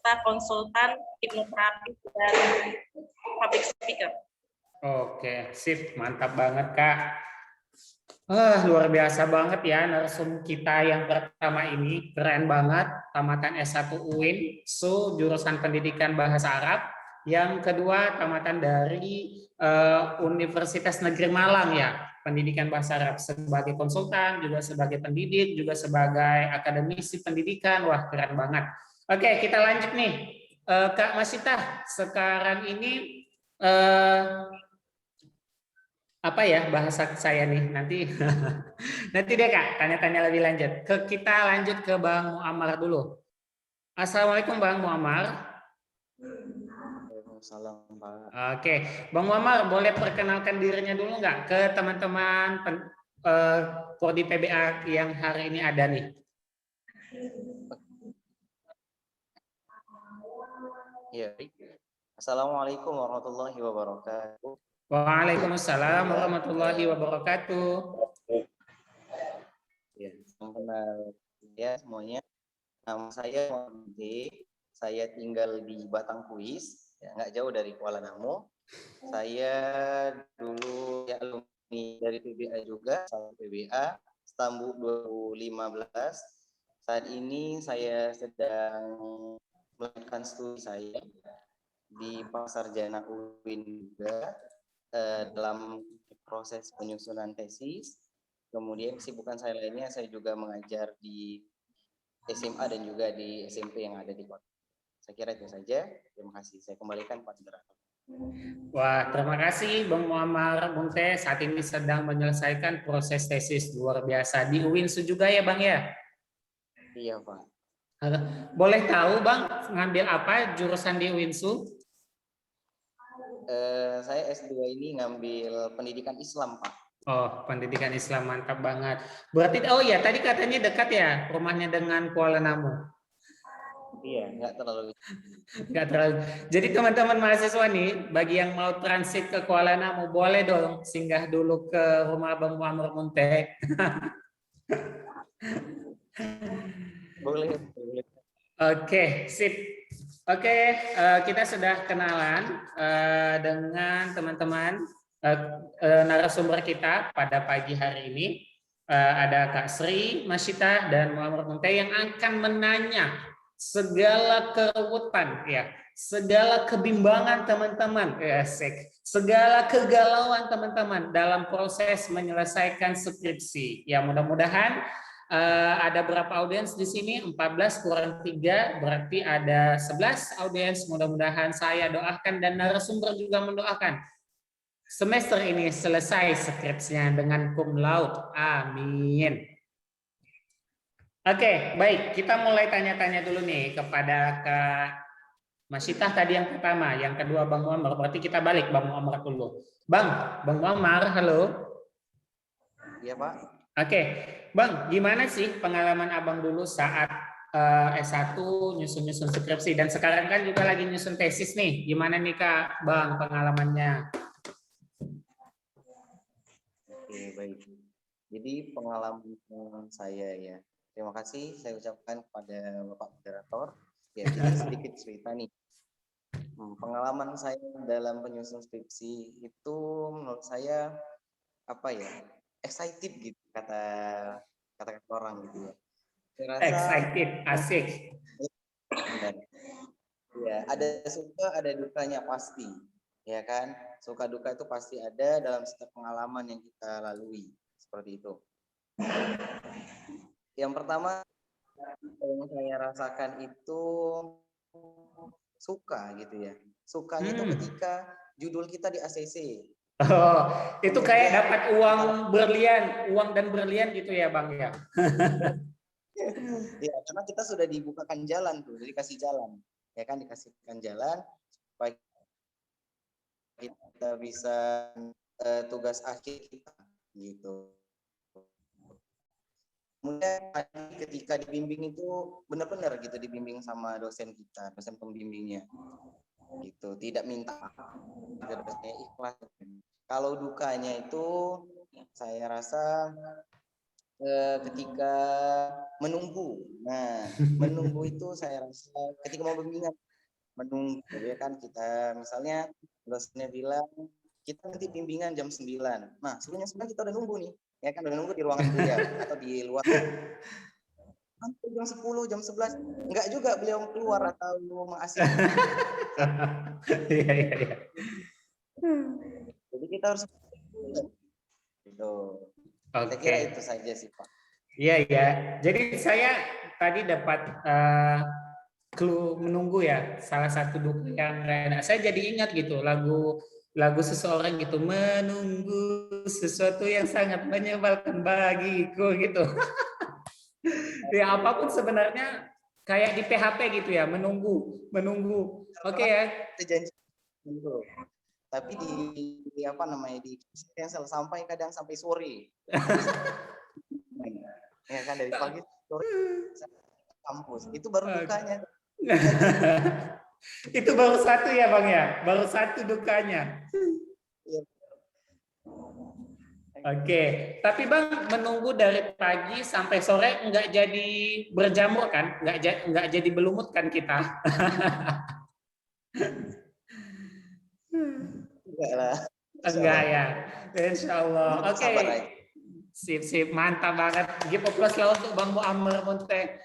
serta konsultan hipnoterapi dan public speaker. Oke, sip, mantap banget Kak. Luar biasa banget ya narsum kita yang pertama ini, keren banget, tamatan S1 UIN, jurusan Pendidikan Bahasa Arab. Yang kedua tamatan dari Universitas Negeri Malang ya, Pendidikan Bahasa Arab, sebagai konsultan, juga sebagai pendidik, juga sebagai akademisi pendidikan. Wah, keren banget. Oke, kita lanjut nih. Kak Masita, sekarang ini apa ya bahasa saya nih nanti nanti deh Kak tanya-tanya lebih lanjut. Kita lanjut ke Bang Muammar dulu. Assalamualaikum Bang Muammar. Waalaikumsalam Pak. Oke, Bang Muammar boleh perkenalkan dirinya dulu nggak ke teman-teman Prodi PBA yang hari ini ada nih? Ya. Assalamualaikum warahmatullahi wabarakatuh. Waalaikumsalam warahmatullahi wabarakatuh. Ya, kenal ya semuanya. Nama saya Muhammad D. Saya tinggal di Batang Kuis, ya, nggak jauh dari Kuala Namu. Saya dulu ya alumni dari PBA juga, PBA Stambul 2015. Saat ini saya sedang melanjutkan studi saya di Pasarjana UIN juga. Dalam proses penyusunan tesis, kemudian kesibukan saya lainnya saya juga mengajar di SMA dan juga di SMP yang ada di kota. Saya kira itu saja. Terima kasih. Saya kembalikan Pak Moderator. Wah, terima kasih Bang Muammar Munte, saat ini sedang menyelesaikan proses tesis luar biasa di UINSU juga ya Bang ya? Iya Pak. Boleh tahu Bang ngambil apa jurusan di UINSU? Saya S2 ini ngambil pendidikan Islam, Pak. Oh, pendidikan Islam, mantap banget. Berarti, oh ya, tadi katanya dekat ya rumahnya dengan Kuala Namu? Iya, nggak terlalu. Nggak terlalu. Jadi teman-teman mahasiswa nih, bagi yang mau transit ke Kuala Namu, boleh dong singgah dulu ke rumah Bang Muammar Munte. Boleh. Oke, sip. Oke, kita sudah kenalan dengan teman-teman narasumber kita pada pagi hari ini. Ada Kak Sri, Masita, dan Muhammad Munte yang akan menanya segala keruwetan, ya, segala kebimbangan teman-teman, ya, segala kegalauan teman-teman dalam proses menyelesaikan skripsi. Ya, mudah-mudahan ada berapa audiens di sini? 14 kurang 3, berarti ada 11 audiens. Mudah-mudahan saya doakan dan narasumber juga mendoakan semester ini selesai skripsinya dengan cum laude. Amin. Oke, baik. Kita mulai tanya-tanya dulu nih kepada Kak Masitah tadi yang pertama, yang kedua Bang Muammar. Berarti kita balik Bang Muammar dulu. Bang Muammar, halo. Iya Pak. Oke, Bang, gimana sih pengalaman Abang dulu saat S1 nyusun-nyusun skripsi, dan sekarang kan juga lagi nyusun tesis nih. Gimana nih Kak, Bang, pengalamannya? Oke, baik. Jadi pengalaman saya ya. Terima kasih saya ucapkan kepada Bapak Moderator. Ya, jadi sedikit cerita nih. Pengalaman saya dalam penyusun skripsi itu menurut saya apa ya? Excited gitu kata orang gitu ya. Saya rasa excited, asik. Ya, ada suka ada dukanya pasti, ya kan? Suka duka itu pasti ada dalam setiap pengalaman yang kita lalui, seperti itu. Yang pertama yang saya rasakan itu suka gitu ya. Sukanya itu ketika judul kita di ACC. Oh, itu kayak dapat uang berlian, uang dan berlian gitu ya Bang ya? Ya, karena kita sudah dibukakan jalan tuh, jadi kasih jalan, ya kan, dikasihkan jalan supaya kita bisa tugas akhir kita gitu. Kemudian ketika dibimbing itu benar-benar gitu dibimbing sama dosen kita, dosen pembimbingnya, gitu, tidak minta dosennya ikhlas. Kalau dukanya itu saya rasa ketika menunggu. Nah, menunggu itu saya rasa ketika mau bimbingan menunggu ya kan, kita misalnya dosennya bilang kita nanti bimbingan jam 9. Nah, sebelumnya 9 kita udah nunggu nih. Ya kan udah nunggu di ruangan kuliah atau di luar. Sampai jam 10, jam 11 enggak juga beliau keluar atau masih. Iya, iya, iya. Jadi kita harus gitu. Saya Oke. kira itu saja sih, Pak. Iya, iya. Jadi saya tadi dapat clue menunggu ya, salah satu duka yang nggak enak. Saya jadi ingat gitu lagu seseorang gitu, menunggu sesuatu yang sangat menyebalkan bagiku gitu. Ya apapun sebenarnya kayak di PHP gitu ya, menunggu. Oke ya. Itu janji dulu. Tapi di apa namanya di cancel sampai kadang sampai sore. Ya kan dari pagi sore kampus. Itu baru dukanya. Itu baru satu ya Bang ya, baru satu dukanya. Iya. Oke, tapi Bang menunggu dari pagi sampai sore nggak jadi berjamur kan, nggak jadi belumut kan kita. Enggak lah. Enggak ya, Insya Allah. Oke, Sabar aja. sip, mantap banget. Gitu plus lah untuk Bang Muammer Munte.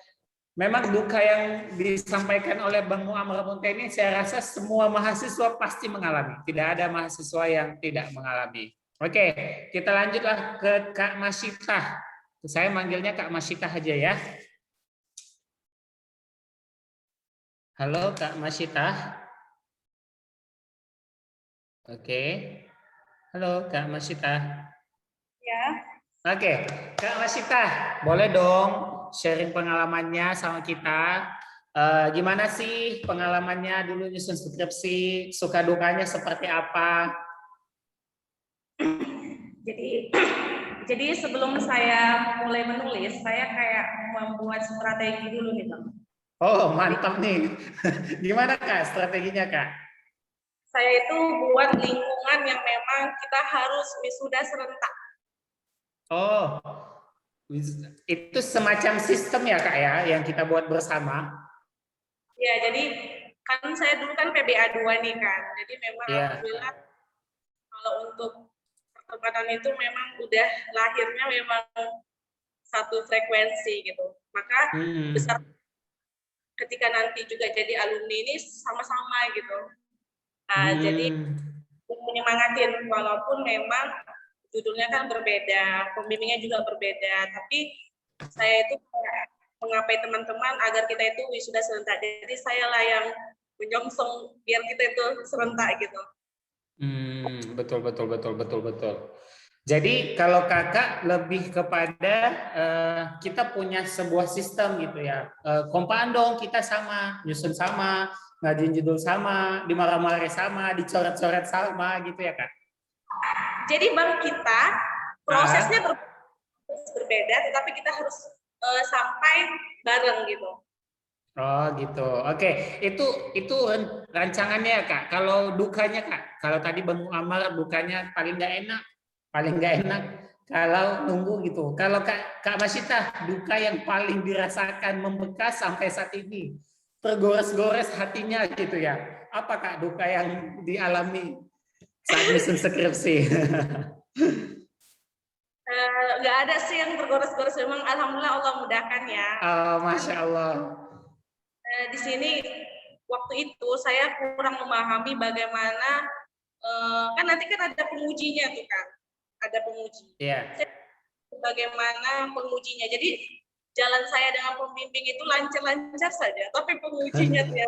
Memang duka yang disampaikan oleh Bang Muammer Munte ini saya rasa semua mahasiswa pasti mengalami. Tidak ada mahasiswa yang tidak mengalami. Oke, kita lanjutlah ke Kak Masyitah. Saya manggilnya Kak Masyitah aja ya. Halo Kak Masyitah. Oke. Halo Kak Masyitah. Ya. Oke, Kak Masyitah, boleh dong sharing pengalamannya sama kita. Gimana sih pengalamannya dulu nyusun skripsi, suka dukanya seperti apa? Jadi sebelum saya mulai menulis, saya kayak membuat strategi dulu nih Bang. Oh, mantap nih. Gimana Kak strateginya Kak? Saya itu buat lingkungan yang memang kita harus wisuda serentak. Oh, itu semacam sistem ya Kak ya, yang kita buat bersama. Ya, jadi kan saya dulu kan PBA 2 nih kan. Jadi memang Iya. alhamdulillah kalau untuk pertemanan itu memang udah lahirnya memang satu frekuensi gitu. Maka besar ketika nanti juga jadi alumni ini sama-sama gitu. Jadi menyemangatin walaupun memang judulnya kan berbeda, pembimbingnya juga berbeda, tapi saya itu mengapai teman-teman agar kita itu wisuda serentak. Jadi saya lah yang menyongsong biar kita itu serentak gitu. Betul. Jadi kalau kakak lebih kepada kita punya sebuah sistem gitu ya. Kompaan dong kita sama, nyusun sama, ngajuin judul sama, dimarah-marah sama, dicoret-coret sama gitu ya kak. Jadi bang kita prosesnya berbeda, tetapi kita harus sampai bareng gitu. Oh gitu. Oke, itu rancangannya ya kak. Kalau dukanya kak, kalau tadi Bang Muammer dukanya paling nggak enak kalau nunggu gitu. Kalau Kak Masyitah, duka yang paling dirasakan membekas sampai saat ini, tergores-gores hatinya gitu ya. Apa Kak duka yang dialami saat nyusun skripsi? Nggak ada sih yang tergores-gores, memang alhamdulillah Allah mudahkan ya. Oh, Masya Allah. Di sini waktu itu saya kurang memahami bagaimana kan nanti kan ada pengujinya tuh kan, ada penguji. Iya. Bagaimana pengujinya? Jadi jalan saya dengan pembimbing itu lancar-lancar saja, tapi pengujinya dia.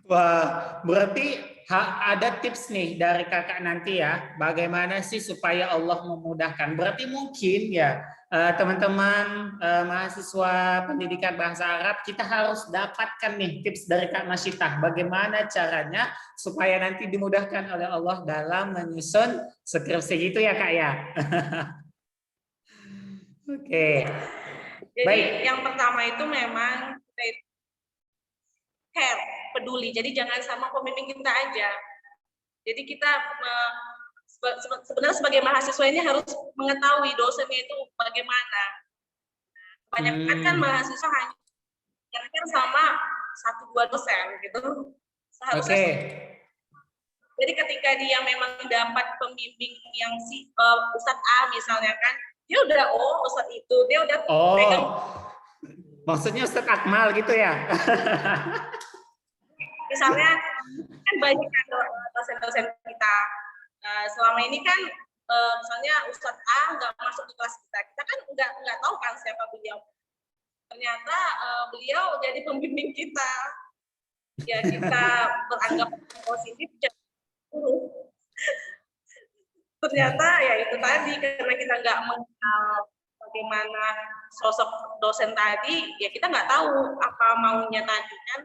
Wah, berarti ada tips nih dari kakak nanti ya, bagaimana sih supaya Allah memudahkan. Berarti mungkin ya teman-teman mahasiswa pendidikan bahasa Arab, kita harus dapatkan nih tips dari Kak Masyitah, bagaimana caranya supaya nanti dimudahkan oleh Allah dalam menyusun skripsi gitu ya Kak ya. Oke. Jadi baik. yang pertama itu memang care, peduli. Jadi jangan sama pembimbing kita aja. Jadi kita sebenarnya sebagai mahasiswa ini harus mengetahui dosennya itu bagaimana. Kebanyakan kan mahasiswa hanya belajar sama 1-2 dosen gitu. Seharusnya jadi ketika dia memang dapat pembimbing yang si Ustadz A misalnya kan, dia udah Ustadz itu, dia udah pegang. Maksudnya Ustadz Akmal gitu ya? Misalnya kan banyak kan dosen-dosen kita selama ini kan misalnya Ustadz A nggak masuk ke kelas kita, kita kan nggak tahu kan siapa beliau. Ternyata beliau jadi pembimbing kita, ya kita beranggap positif. Ternyata ya itu tadi karena kita nggak mengenal bagaimana sosok dosen tadi, ya kita nggak tahu apa maunya tadi kan.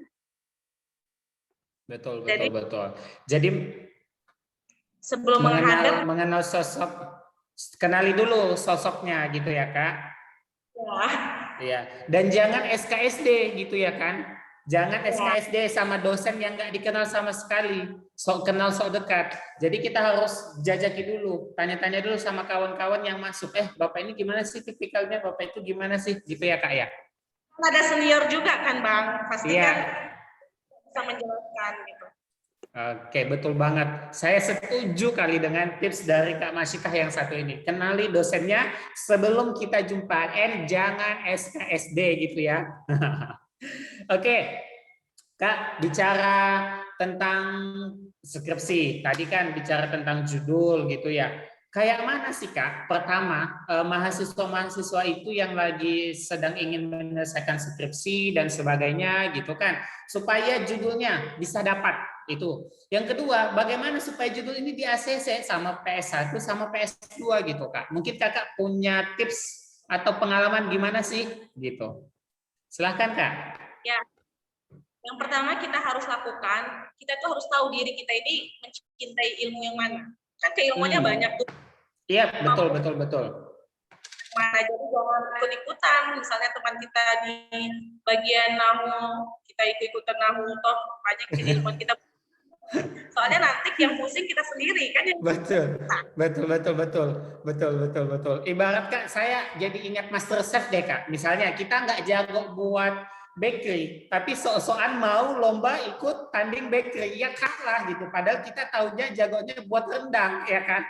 Betul. Jadi sebelum mengenal sosok, kenali dulu sosoknya gitu ya Kak. Ya. Dan jangan SKSD gitu ya kan. Jangan SKSD sama dosen yang nggak dikenal sama sekali, sok dekat. Jadi kita harus jajaki dulu, tanya-tanya dulu sama kawan-kawan yang masuk. Bapak ini gimana sih tipikalnya, Bapak itu gimana sih, gitu ya Kak ya. Ada senior juga kan Bang, pasti kan bisa menjelaskan gitu. Oke, betul banget. Saya setuju kali dengan tips dari Kak Masyitah yang satu ini. Kenali dosennya sebelum kita jumpa, jangan SKSD gitu ya. Oke, Kak, bicara tentang skripsi, tadi kan bicara tentang judul gitu ya. Kayak mana sih Kak? Pertama, mahasiswa-mahasiswa itu yang lagi sedang ingin menyelesaikan skripsi dan sebagainya gitu kan, supaya judulnya bisa dapat itu. Yang kedua, bagaimana supaya judul ini di ACC sama PS1 sama PS2 gitu Kak? Mungkin Kakak punya tips atau pengalaman gimana sih gitu? Silahkan Kak. Ya, yang pertama kita harus lakukan, kita tuh harus tahu diri kita ini mencintai ilmu yang mana. Kan keilmuannya banyak tuh. Iya, betul. Mana jadi jangan ikut-ikutan. Misalnya teman kita di bagian nahu, kita ikut-ikutan nahu, toh banyak keilmuan kita. Soalnya nanti yang pusing kita sendiri kan yang betul. Ibarat Kak, saya jadi ingat MasterChef deh Kak. Misalnya kita nggak jago buat bakery, tapi sok-sokan mau lomba ikut tanding bakery, ya kalah gitu. Padahal kita taunya jagonya buat rendang, ya kan?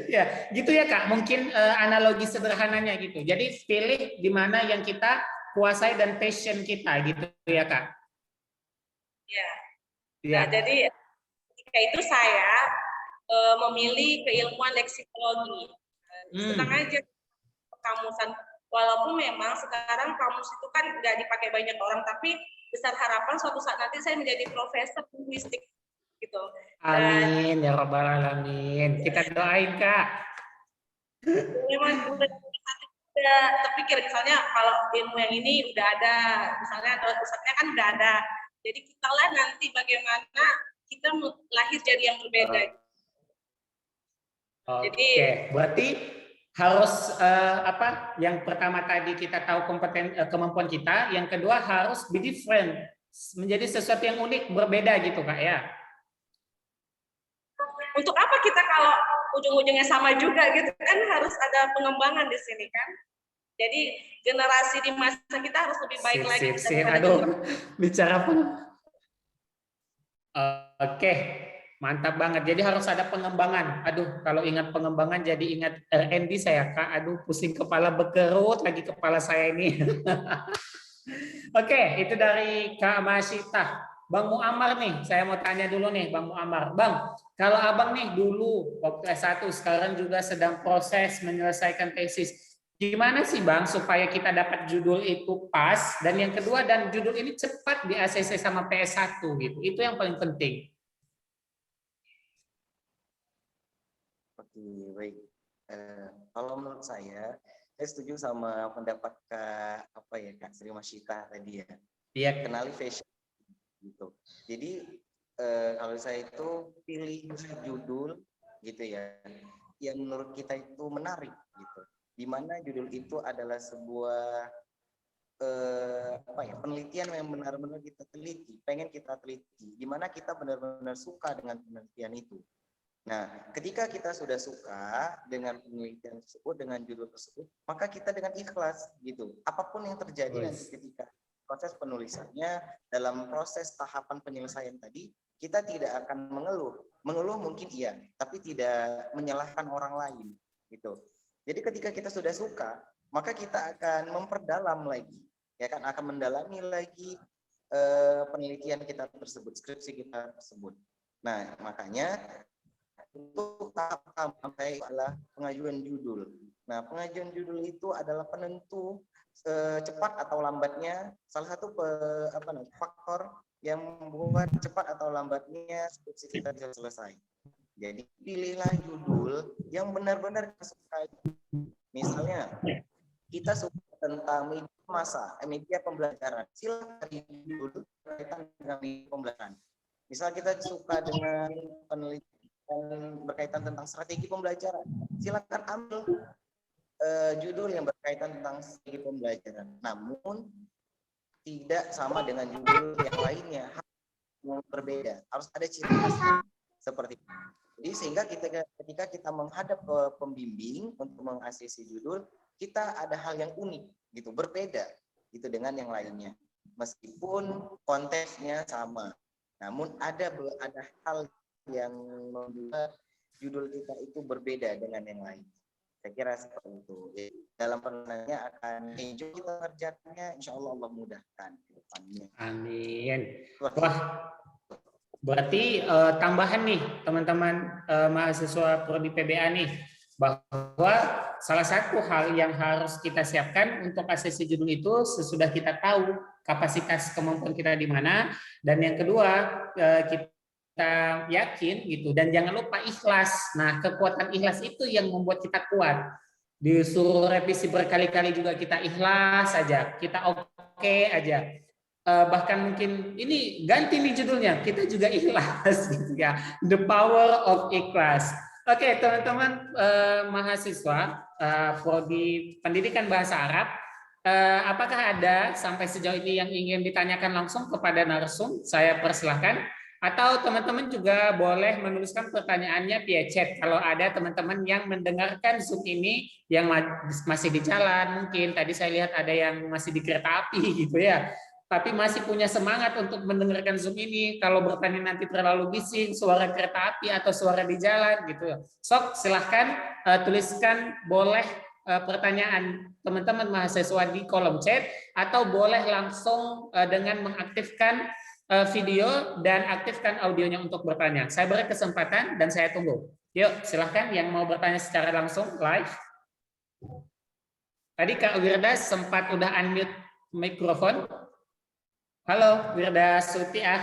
Ya, gitu ya Kak. Mungkin analogi sederhananya gitu. Jadi pilih di mana yang kita kuasai dan passion kita gitu ya Kak. Ya. Nah, jadi ketika itu saya memilih keilmuan leksikologi. Senang aja kamusan. Walaupun memang sekarang kamus itu kan nggak dipakai banyak orang, tapi besar harapan suatu saat nanti saya menjadi profesor linguistik gitu. Amin ya rabbal alamin. Kita doain Kak. Memang udah terpikir misalnya kalau ilmu yang ini udah ada, misalnya ustadznya kan udah ada. Jadi kita lah nanti bagaimana kita lahir jadi yang berbeda. Oke, berarti harus apa? Yang pertama tadi kita tahu kemampuan kita, yang kedua harus be different, menjadi sesuatu yang unik, berbeda gitu Kak ya. Untuk apa kita kalau ujung-ujungnya sama juga gitu kan, harus ada pengembangan di sini kan. Jadi generasi di masa kita harus lebih baik lagi. Aduh, bicara apa? Oke, mantap banget. Jadi harus ada pengembangan. Aduh, kalau ingat pengembangan jadi ingat R&D saya Kak. Aduh, pusing kepala, berkerut lagi kepala saya ini. Oke, itu dari Kak Masyitah. Bang Muammar nih, saya mau tanya dulu nih Bang Muammar. Bang, kalau Abang nih dulu waktu S1, sekarang juga sedang proses menyelesaikan tesis. Gimana sih Bang supaya kita dapat judul itu pas, dan yang kedua dan judul ini cepat di ACC sama PS1 gitu. Itu yang paling penting. Oke, baik. Kalau menurut saya setuju sama pendapat Kak Sri Masyitah tadi ya. Iya. Kenali fashion gitu. Jadi kalau saya itu pilih judul gitu ya, yang menurut kita itu menarik gitu. Di mana judul itu adalah sebuah penelitian yang benar-benar kita teliti, pengen kita teliti. Di mana kita benar-benar suka dengan penelitian itu. Nah, ketika kita sudah suka dengan penelitian tersebut, dengan judul tersebut, maka kita dengan ikhlas gitu. Apapun yang terjadi nanti ketika proses penulisannya, dalam proses tahapan penyelesaian tadi, kita tidak akan mengeluh. Mengeluh mungkin iya, tapi tidak menyalahkan orang lain gitu. Jadi ketika kita sudah suka, maka kita akan memperdalam lagi, ya kan, akan mendalami lagi penelitian kita tersebut, skripsi kita tersebut. Nah, makanya untuk tahap pertama adalah pengajuan judul. Nah, pengajuan judul itu adalah penentu cepat atau lambatnya salah satu faktor yang membuat cepat atau lambatnya skripsi kita bisa selesai. Jadi pilihlah judul yang benar-benar kita sukai. Misalnya kita suka tentang media pembelajaran. Silakan cari judul berkaitan dengan media pembelajaran. Misal kita suka dengan penelitian berkaitan tentang strategi pembelajaran, silakan ambil judul yang berkaitan tentang strategi pembelajaran. Namun tidak sama dengan judul yang lainnya, yang berbeda. Harus ada ciri khas seperti itu. Jadi sehingga ketika kita menghadap ke pembimbing untuk mengasesi judul, kita ada hal yang unik gitu, berbeda gitu dengan yang lainnya. Meskipun konteksnya sama, namun ada hal yang membuat judul kita itu berbeda dengan yang lain. Saya kira seperti itu. Jadi, dalam penelitiannya akan enjoy kita kerjanya, insya Allah Allah mudahkan ke depannya. Amin. Wah, berarti tambahan nih teman-teman mahasiswa Prodi PBA nih, bahwa salah satu hal yang harus kita siapkan untuk asesi judul itu sesudah kita tahu kapasitas kemampuan kita di mana, dan yang kedua kita yakin gitu, dan jangan lupa ikhlas. Nah, kekuatan ikhlas itu yang membuat kita kuat. Disuruh revisi berkali-kali juga kita ikhlas aja, kita oke aja. Bahkan mungkin ini ganti nih judulnya, kita juga ikhlas gitu ya. The power of ikhlas. Oke, teman-teman mahasiswa Prodi Pendidikan Bahasa Arab, apakah ada sampai sejauh ini yang ingin ditanyakan langsung kepada narsum? Saya persilahkan. Atau teman-teman juga boleh menuliskan pertanyaannya via chat. Kalau ada teman-teman yang mendengarkan Zoom ini yang masih di jalan, mungkin tadi saya lihat ada yang masih di kereta api gitu ya, tapi masih punya semangat untuk mendengarkan Zoom ini. Kalau bertanya nanti terlalu bising, suara kereta api atau suara di jalan gitu. Sok silahkan tuliskan, boleh pertanyaan teman-teman mahasiswa di kolom chat, atau boleh langsung dengan mengaktifkan video dan aktifkan audionya untuk bertanya. Saya beri kesempatan dan saya tunggu. Yuk, silahkan yang mau bertanya secara langsung live. Tadi Kak Wirda sempat udah unmute mikrofon. Halo, Wirda Sutiah.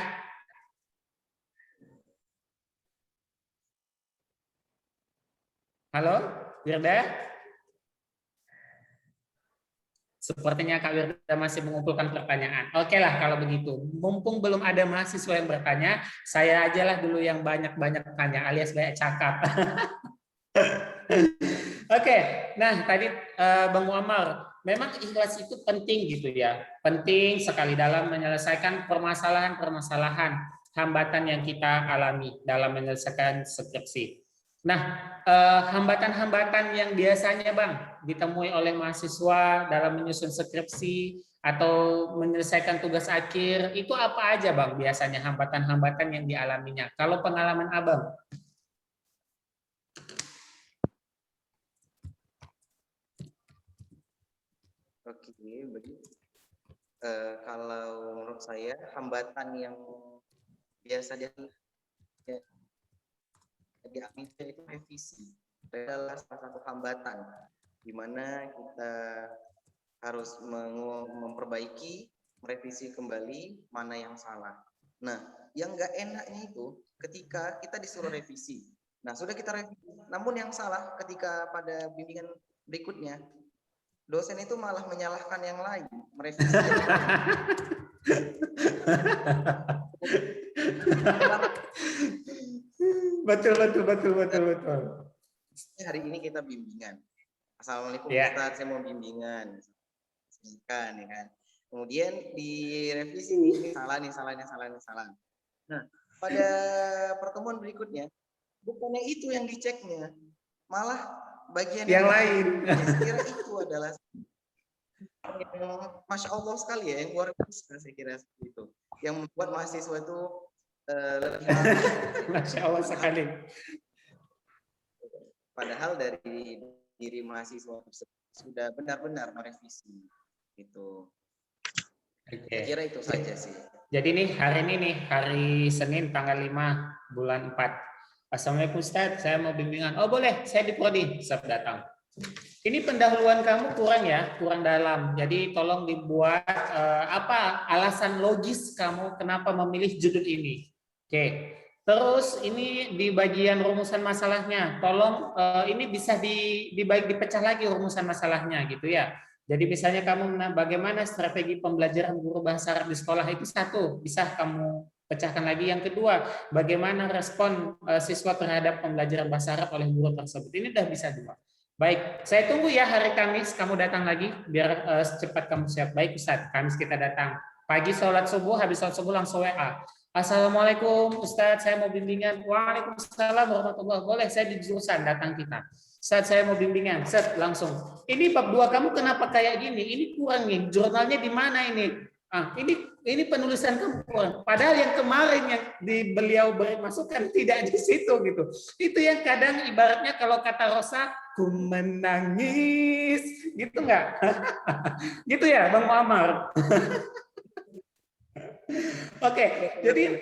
Halo, Wirda. Sepertinya Kak Wirda masih mengumpulkan pertanyaan. Oke lah kalau begitu. Mumpung belum ada mahasiswa yang bertanya, saya aja lah dulu yang banyak-banyak tanya, alias banyak cakap. Oke, nah tadi Bang Muammar, memang ikhlas itu penting gitu ya. Penting sekali dalam menyelesaikan permasalahan-permasalahan hambatan yang kita alami dalam menyelesaikan skripsi. Nah, hambatan-hambatan yang biasanya Bang ditemui oleh mahasiswa dalam menyusun skripsi atau menyelesaikan tugas akhir, itu apa aja Bang biasanya hambatan-hambatan yang dialaminya? Kalau pengalaman Abang? Oke, begitu. Kalau menurut saya hambatan yang biasa dialami itu revisi adalah salah satu hambatan di mana kita harus memperbaiki, merevisi kembali mana yang salah. Nah, yang nggak enaknya itu ketika kita disuruh revisi. Nah, sudah kita revisi, namun yang salah ketika pada bimbingan berikutnya, dosen itu malah menyalahkan yang lain, merevisi yang lain. Betul. Hari ini kita bimbingan. Assalamualaikum ya. Ustaz, saya mau bimbingan. Kan, ya kan. Kemudian direvisi ini salah. Nah, pada pertemuan berikutnya bukannya itu yang diceknya, malah bagian yang lain. saya kira itu adalah Masya Allah sekali ya, yang luar biasa saya kira itu, yang membuat mahasiswa itu lebih Masya Allah sekali. Padahal dari diri mahasiswa sudah benar-benar merevisi gitu. Saya kira itu saja sih. Jadi nih hari ini nih, hari Senin tanggal 5 bulan 4. Assalamualaikum Ustaz, saya mau bimbingan. Oh boleh, saya di Prodi. Ustaz datang. Ini pendahuluan kamu kurang ya, kurang dalam. Jadi tolong dibuat apa alasan logis kamu kenapa memilih judul ini. Oke. Terus ini di bagian rumusan masalahnya, tolong ini bisa dipecah lagi rumusan masalahnya gitu ya. Jadi misalnya kamu bagaimana strategi pembelajaran guru bahasa Arab di sekolah itu satu, bisa kamu pecahkan lagi. Yang kedua, bagaimana respon siswa terhadap pembelajaran bahasa Arab oleh guru tersebut. Ini udah bisa dua. Baik, saya tunggu ya hari Kamis kamu datang lagi biar cepat kamu siap. Baik Ustaz, Kamis kita datang. Pagi sholat subuh, habis sholat subuh langsung WA. Assalamualaikum Ustaz, saya mau bimbingan. Waalaikumsalam warahmatullahi wabarakatuh. Boleh, saya di jurusan, datang kita. Ustaz, saya mau bimbingan. Ustaz, langsung. Ini bab 2 kamu kenapa kayak gini? Ini kurang nih. Jurnalnya di mana ini? Ini penulisan kamu kurang. Padahal yang kemarin yang beliau beri masukan tidak di situ gitu. Itu yang kadang ibaratnya kalau kata Rosa, ku menangis, gitu nggak? Gitu ya, Bang Muammar. Oke, jadi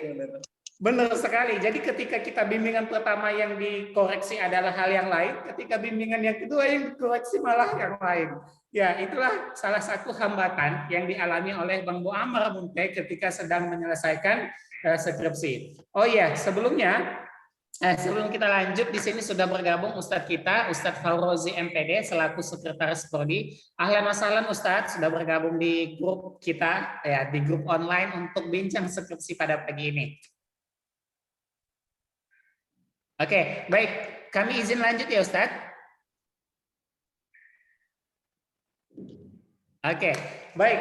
benar sekali. Jadi ketika kita bimbingan pertama yang dikoreksi adalah hal yang lain, ketika bimbingan yang kedua yang dikoreksi malah yang lain. Ya, itulah salah satu hambatan yang dialami oleh Bang Muammar Munte ketika sedang menyelesaikan skripsi. Oh iya, sebelum kita lanjut, di sini sudah bergabung Ustadz kita, Ustadz Faurozi MPD selaku Sekretaris Prodi. Ahlan wa sahlan Ustadz sudah bergabung di grup kita ya, di grup online untuk bincang skripsi pada pagi ini. Oke, baik. Kami izin lanjut ya Ustadz. Oke, baik.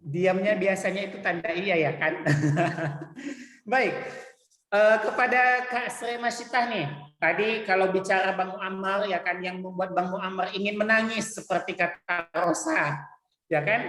Diamnya biasanya itu tanda iya ya kan? Baik. Kepada Kak Sri Masyitah nih, tadi kalau bicara Bang Muammar ya kan, yang membuat Bang Muammar ingin menangis seperti kata Rosa, ya kan?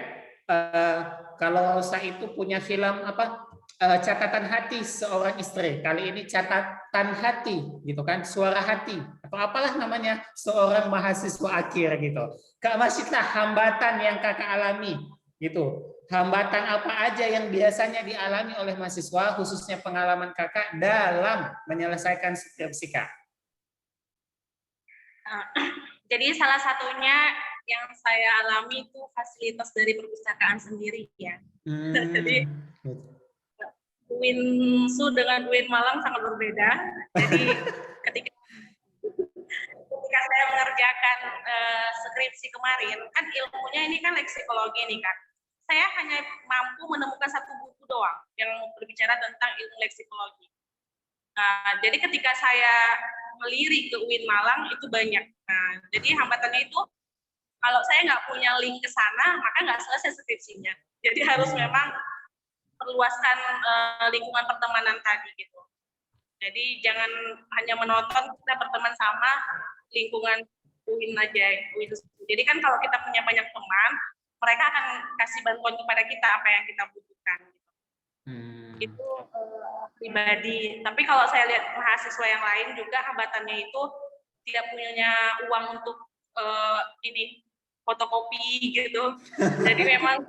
Kalau Rosa itu punya film apa? Catatan hati seorang istri. Kali ini catatan hati, gitu kan? Suara hati atau apalah namanya seorang mahasiswa akhir gitu. Kak Masyitah, hambatan yang kakak alami, gitu. Hambatan apa aja yang biasanya dialami oleh mahasiswa, khususnya pengalaman kakak dalam menyelesaikan skripsi kak? Jadi salah satunya yang saya alami itu fasilitas dari perpustakaan sendiri ya. Jadi UINSU dengan UIN Malang sangat berbeda. Jadi ketika saya mengerjakan skripsi kemarin, kan ilmunya ini kan leksikologi nih kan. Saya hanya mampu menemukan satu buku doang yang berbicara tentang ilmu leksikologi. Jadi ketika saya melirik ke UIN Malang itu banyak. Jadi hambatannya itu kalau saya nggak punya link ke sana, maka nggak selesai skripsinya. Jadi harus memang perluaskan lingkungan pertemanan tadi gitu. Jadi jangan hanya menonton, kita berteman sama lingkungan UIN aja. Jadi kan kalau kita punya banyak teman, mereka akan kasih bantuan kepada kita apa yang kita butuhkan. Itu pribadi. Tapi kalau saya lihat mahasiswa yang lain juga hambatannya itu tidak punya uang untuk ini fotokopi gitu. Jadi memang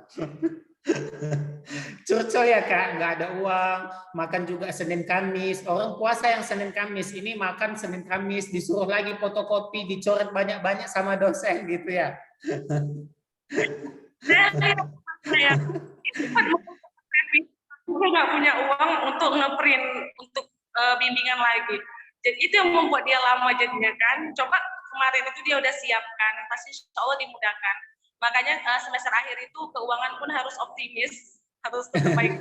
curcol ya kak, nggak ada uang, makan juga Senin Kamis. Orang puasa yang Senin Kamis, ini makan Senin Kamis, disuruh lagi fotokopi, dicoret banyak-banyak sama dosen gitu ya. Saya nggak punya uang untuk ngeprint untuk bimbingan lagi. Jadi itu yang membuat dia lama jadinya kan. Coba kemarin itu dia udah siapkan, pasti insya Allah dimudahkan. Makanya semester akhir itu keuangan pun harus optimis, harus terbaik.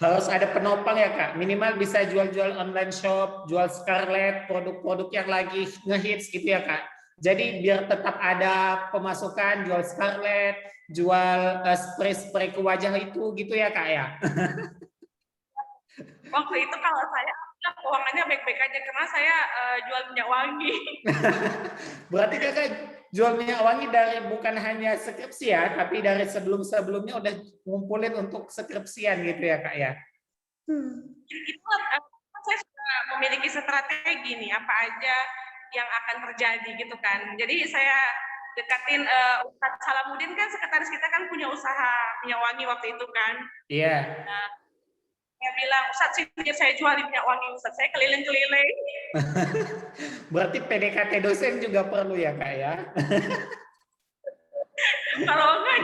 Harus ada penopang ya kak, minimal bisa jual-jual online shop, jual Scarlett, produk-produk yang lagi ngehits gitu ya kak. Jadi biar tetap ada pemasukan, jual Scarlett, jual spray ke wajah itu gitu ya kak ya. Waktu itu kalau saya keuangannya baik-baik aja karena saya jual minyak wangi. Berarti kakak jual minyak wangi dari bukan hanya skripsi ya, tapi dari sebelum-sebelumnya udah ngumpulin untuk skripsian gitu ya kak ya? Itu saya sudah memiliki strategi nih apa aja yang akan terjadi gitu kan. Jadi saya dekatin Ustadz Salamuddin kan sekretaris kita kan punya usaha minyak wangi waktu itu kan. Iya. Nah, saya bilang, Ustadz sini saya jualin minyak wangi Ustadz, saya keliling-keliling. Berarti PDKT dosen juga perlu ya kak ya? Kalau enggak,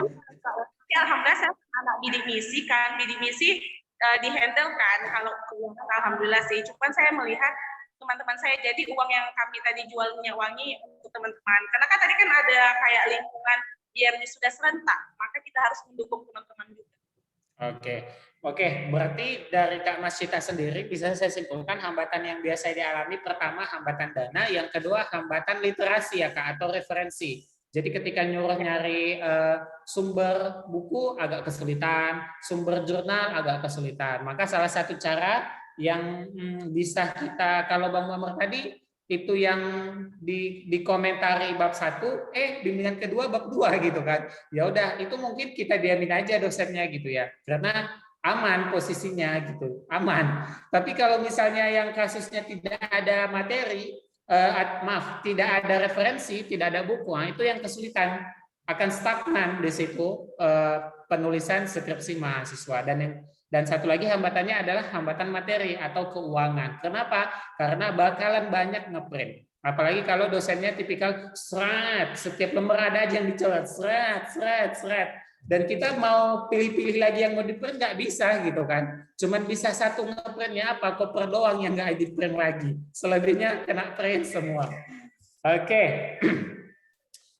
alhamdulillah saya anak bidik misi kan, bidik misi dihandle kan. Kalau alhamdulillah sih, cuman saya melihat teman-teman saya, jadi uang yang kami tadi jual minyak wangi untuk teman-teman, karena kan tadi kan ada kayak lingkungan biar sudah serentak, maka kita harus mendukung teman-teman juga. Oke, berarti dari Kak Masita sendiri bisa saya simpulkan hambatan yang biasa dialami pertama hambatan dana, yang kedua hambatan literasi ya Kak atau referensi. Jadi ketika nyuruh nyari sumber buku agak kesulitan, sumber jurnal agak kesulitan. Maka salah satu cara yang bisa kita, kalau Bang Muhammad tadi itu yang dikomentari bab 1, bimbingan kedua bab 2 gitu kan. Ya udah, itu mungkin kita diamin aja dosennya gitu ya. Karena aman posisinya gitu, aman. Tapi kalau misalnya yang kasusnya tidak ada materi, tidak ada referensi, tidak ada buku, nah itu yang kesulitan, akan stagnan di situ penulisan skripsi mahasiswa. Dan satu lagi hambatannya adalah hambatan materi atau keuangan. Kenapa? Karena bakalan banyak ngeprint. Apalagi kalau dosennya tipikal setiap lembar ada aja yang dicoret, dan kita mau pilih-pilih lagi yang mau di-print nggak bisa gitu kan. Cuman bisa satu nge-printnya apa, koper doang yang nggak di-print lagi. Selebihnya kena print semua. Oke.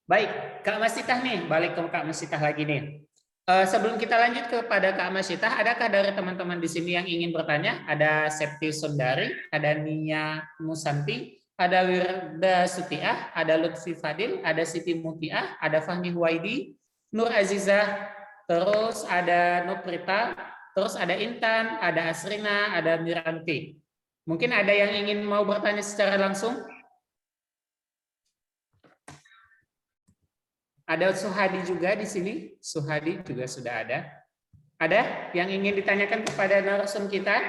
Baik, Kak Masitah nih, balik ke Kak Masitah lagi nih. Sebelum kita lanjut kepada Kak Masitah, adakah dari teman-teman di sini yang ingin bertanya? Ada Septi Sundari, ada Nia Musanti, ada Wirda Sutiah, ada Lutfi Fadil, ada Siti Mutiah, ada Fahmi Huwaidi, Nur Azizah, terus ada Nuprita, terus ada Intan, ada Asrina, ada Miranti. Mungkin ada yang ingin mau bertanya secara langsung? Ada Suhadi juga di sini. Suhadi juga sudah ada. Ada yang ingin ditanyakan kepada narasum kita?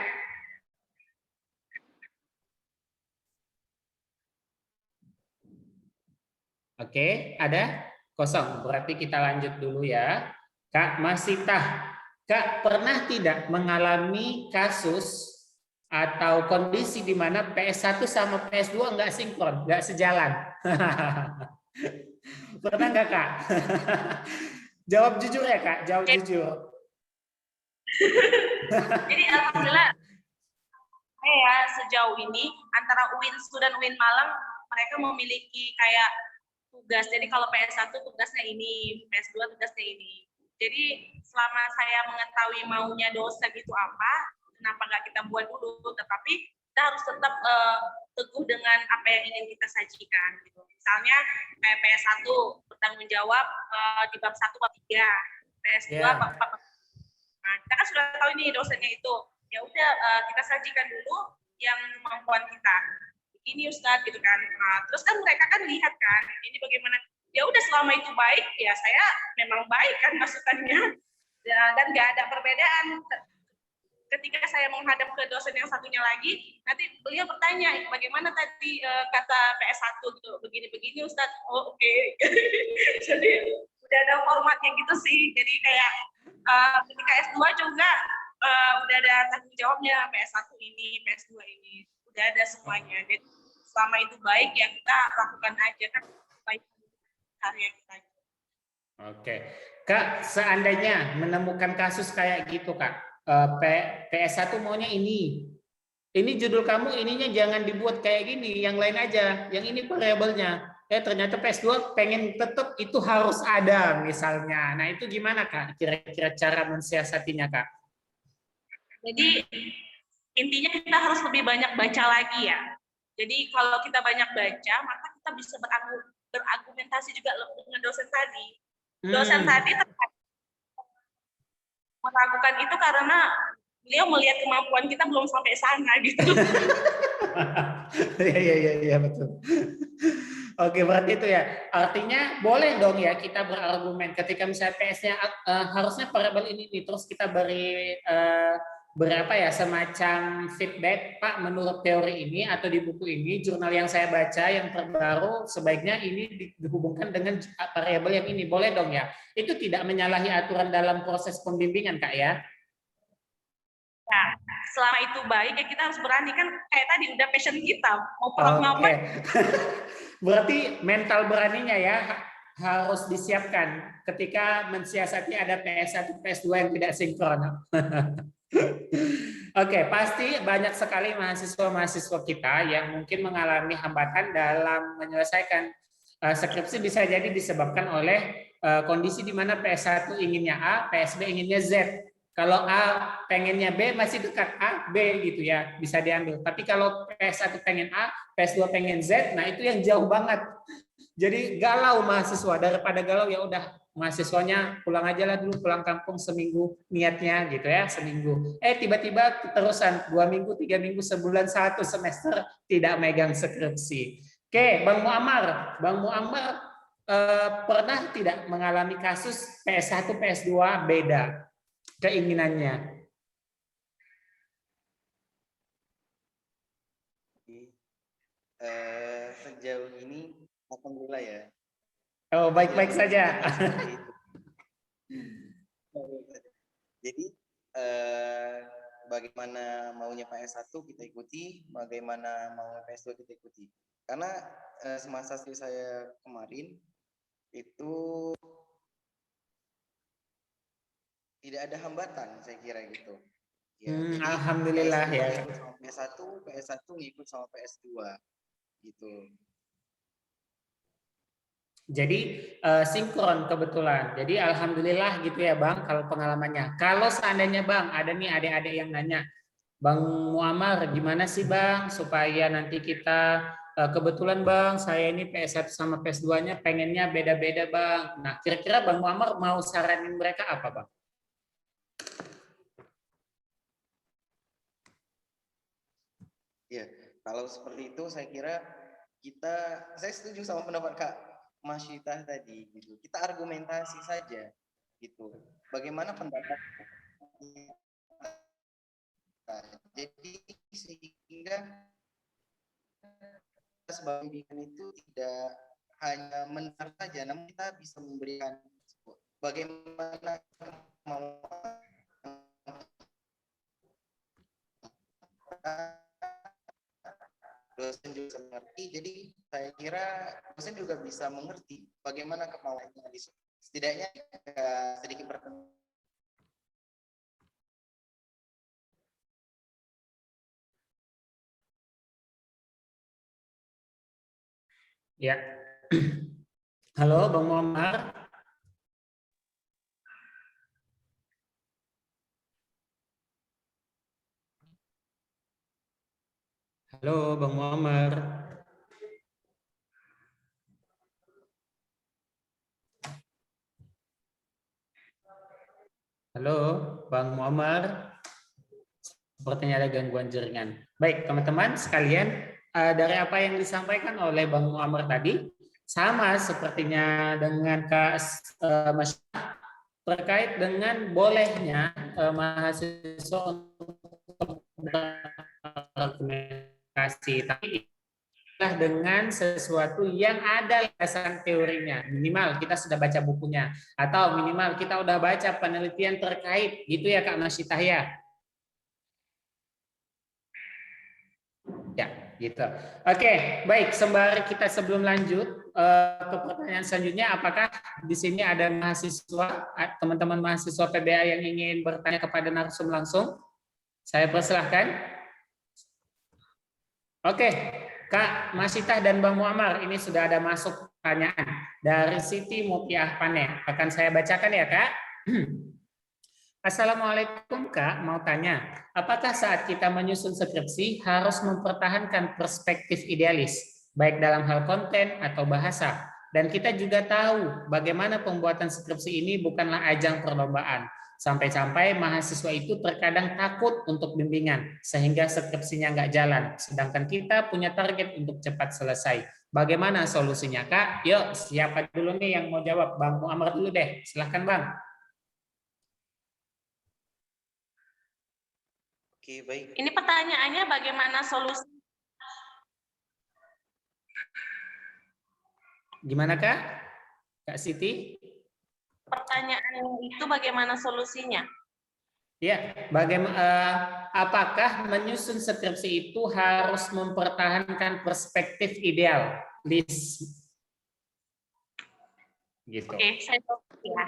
Oke, ada? Kosong. Berarti kita lanjut dulu ya. Kak Masitah, Kak pernah tidak mengalami kasus atau kondisi di mana PS1 sama PS2 nggak sinkron, nggak sejalan? Pernah nggak Kak? Jawab jujur ya Kak, jawab jujur. Jadi alhamdulillah saya sejauh ini antara UIN dan UIN Malang mereka memiliki kayak tugas. Jadi kalau PS1 tugasnya ini, PS2 tugasnya ini. Jadi selama saya mengetahui maunya dosen itu apa, kenapa nggak kita buat dulu, tetapi kita harus tetap teguh dengan apa yang ingin kita sajikan. Gitu. Misalnya PS1 bertanggung jawab di bab 1 bab 3, PS2 bab 4. Nah, kita kan sudah tahu ini dosennya itu. Ya udah kita sajikan dulu yang kemampuan kita. Ini Ustadz gitu kan. Nah, terus kan mereka kan lihat kan ini bagaimana. Ya udah selama itu baik ya saya memang baik kan masukannya. Dan nggak ada perbedaan. Ketika saya menghadap ke dosen yang satunya lagi, nanti beliau bertanya, bagaimana tadi kata PS1 gitu, begini-begini Ustadz, oh oke. Jadi udah ada formatnya gitu sih, jadi kayak ketika S2 juga udah ada tanggung jawabnya, PS1 ini, PS2 ini, udah ada semuanya. Jadi selama itu baik ya kita lakukan aja kan baik karya kita. Oke, Kak, seandainya menemukan kasus kayak gitu Kak, PS1 maunya ini judul kamu ininya jangan dibuat kayak gini, yang lain aja, yang ini variabelnya. Ternyata PS2 pengen tetap itu harus ada misalnya. Nah itu gimana Kak? Kira-kira cara mensiasatinya Kak? Jadi intinya kita harus lebih banyak baca lagi ya. Jadi kalau kita banyak baca, maka kita bisa berargumentasi juga dengan dosen tadi. Dosen tadi meragukan itu karena beliau melihat kemampuan kita belum sampai sana gitu. Iya betul. Oke, berarti itu ya. Artinya boleh dong ya kita berargumen ketika misalnya PS-nya harusnya variabel ini nih, terus kita beri berapa ya semacam feedback, Pak, menurut teori ini atau di buku ini, jurnal yang saya baca yang terbaru sebaiknya ini dihubungkan dengan variabel yang ini. Boleh dong ya. Itu tidak menyalahi aturan dalam proses pembimbingan, Kak ya? Nah, selama itu baik ya kita harus berani, kan kayak tadi udah passion kita mau Oke. Berarti mental beraninya ya harus disiapkan ketika mensiasati ada PS1 PS2 yang tidak sinkron. Oke, pasti banyak sekali mahasiswa-mahasiswa kita yang mungkin mengalami hambatan dalam menyelesaikan skripsi, bisa jadi disebabkan oleh kondisi di mana PS1 inginnya A, PSB inginnya Z. Kalau A pengennya B masih dekat A, B gitu ya, bisa diambil. Tapi kalau PS1 pengen A, PS2 pengen Z, nah itu yang jauh banget. Jadi galau mahasiswa, daripada galau ya udah mahasiswanya pulang aja lah dulu, pulang kampung seminggu niatnya gitu ya, seminggu. Tiba-tiba terusan 2 minggu, 3 minggu, sebulan, 1 semester tidak megang skripsi. Oke, Bang Muammar pernah tidak mengalami kasus PS1, PS2 beda keinginannya? Sejauh ini alhamdulillah ya. Oh, baik-baik saja. Jadi bagaimana maunya PS1 kita ikuti, bagaimana maunya PS2 kita ikuti. Karena semasa saya kemarin itu tidak ada hambatan, saya kira gitu. Ya, jadi alhamdulillah PS2 ya. ngikut sama PS1 ngikut sama PS2 gitu. Jadi sinkron kebetulan. Jadi alhamdulillah gitu ya Bang kalau pengalamannya. Kalau seandainya Bang ada nih adik-adik yang nanya, Bang Muammar gimana sih Bang supaya nanti kita kebetulan Bang saya ini PS1 sama PS2-nya pengennya beda-beda Bang. Nah kira-kira Bang Muammar mau saranin mereka apa Bang? Ya, kalau seperti itu saya kira saya setuju sama pendapat Kak Mas Syitah tadi gitu. Kita argumentasi saja gitu. Bagaimana pendapat jadi sehingga sebagai bimbingan itu tidak hanya mendengar saja, namun kita bisa memberikan bagaimana kemauan dosen juga mengerti, jadi saya kira dosen juga bisa mengerti bagaimana kemauannya di sini. Setidaknya sedikit bertemu. Ya. Halo Bang Muammar. Halo Bang Muammar. Halo Bang Muammar. Sepertinya ada gangguan jaringan. Baik teman-teman sekalian, dari apa yang disampaikan oleh Bang Muammar tadi, sama sepertinya dengan Kak Masyarakat terkait dengan bolehnya mahasiswa untuk berkomunikasi, tapi dengan sesuatu yang ada landasan teorinya. Minimal kita sudah baca bukunya, atau minimal kita udah baca penelitian terkait, gitu ya Kak Masyitah ya. Ya, gitu. Oke, baik. Sembari kita sebelum lanjut ke pertanyaan selanjutnya, apakah di sini ada mahasiswa, teman-teman mahasiswa PBA yang ingin bertanya kepada narasumber langsung? Saya persilahkan. Oke, Kak Masyitah dan Bang Muammar, ini sudah ada masuk pertanyaan dari Siti Mupiah Pane. Akan saya bacakan ya, Kak. Assalamualaikum Kak, mau tanya, apakah saat kita menyusun skripsi harus mempertahankan perspektif idealis, baik dalam hal konten atau bahasa? Dan kita juga tahu bagaimana pembuatan skripsi ini bukanlah ajang perlombaan. Sampai-sampai mahasiswa itu terkadang takut untuk bimbingan, sehingga skripsinya nggak jalan. Sedangkan kita punya target untuk cepat selesai. Bagaimana solusinya, Kak? Yuk, siapa dulu nih yang mau jawab? Bang Muammar dulu deh. Silahkan, Bang. Oke, baik. Ini pertanyaannya bagaimana solusi? Gimana, Kak? Kak Siti? Pertanyaan itu bagaimana solusinya? Ya, apakah menyusun skripsi itu harus mempertahankan perspektif ideal, Liz? Gitu. Oke, saya tahu ya.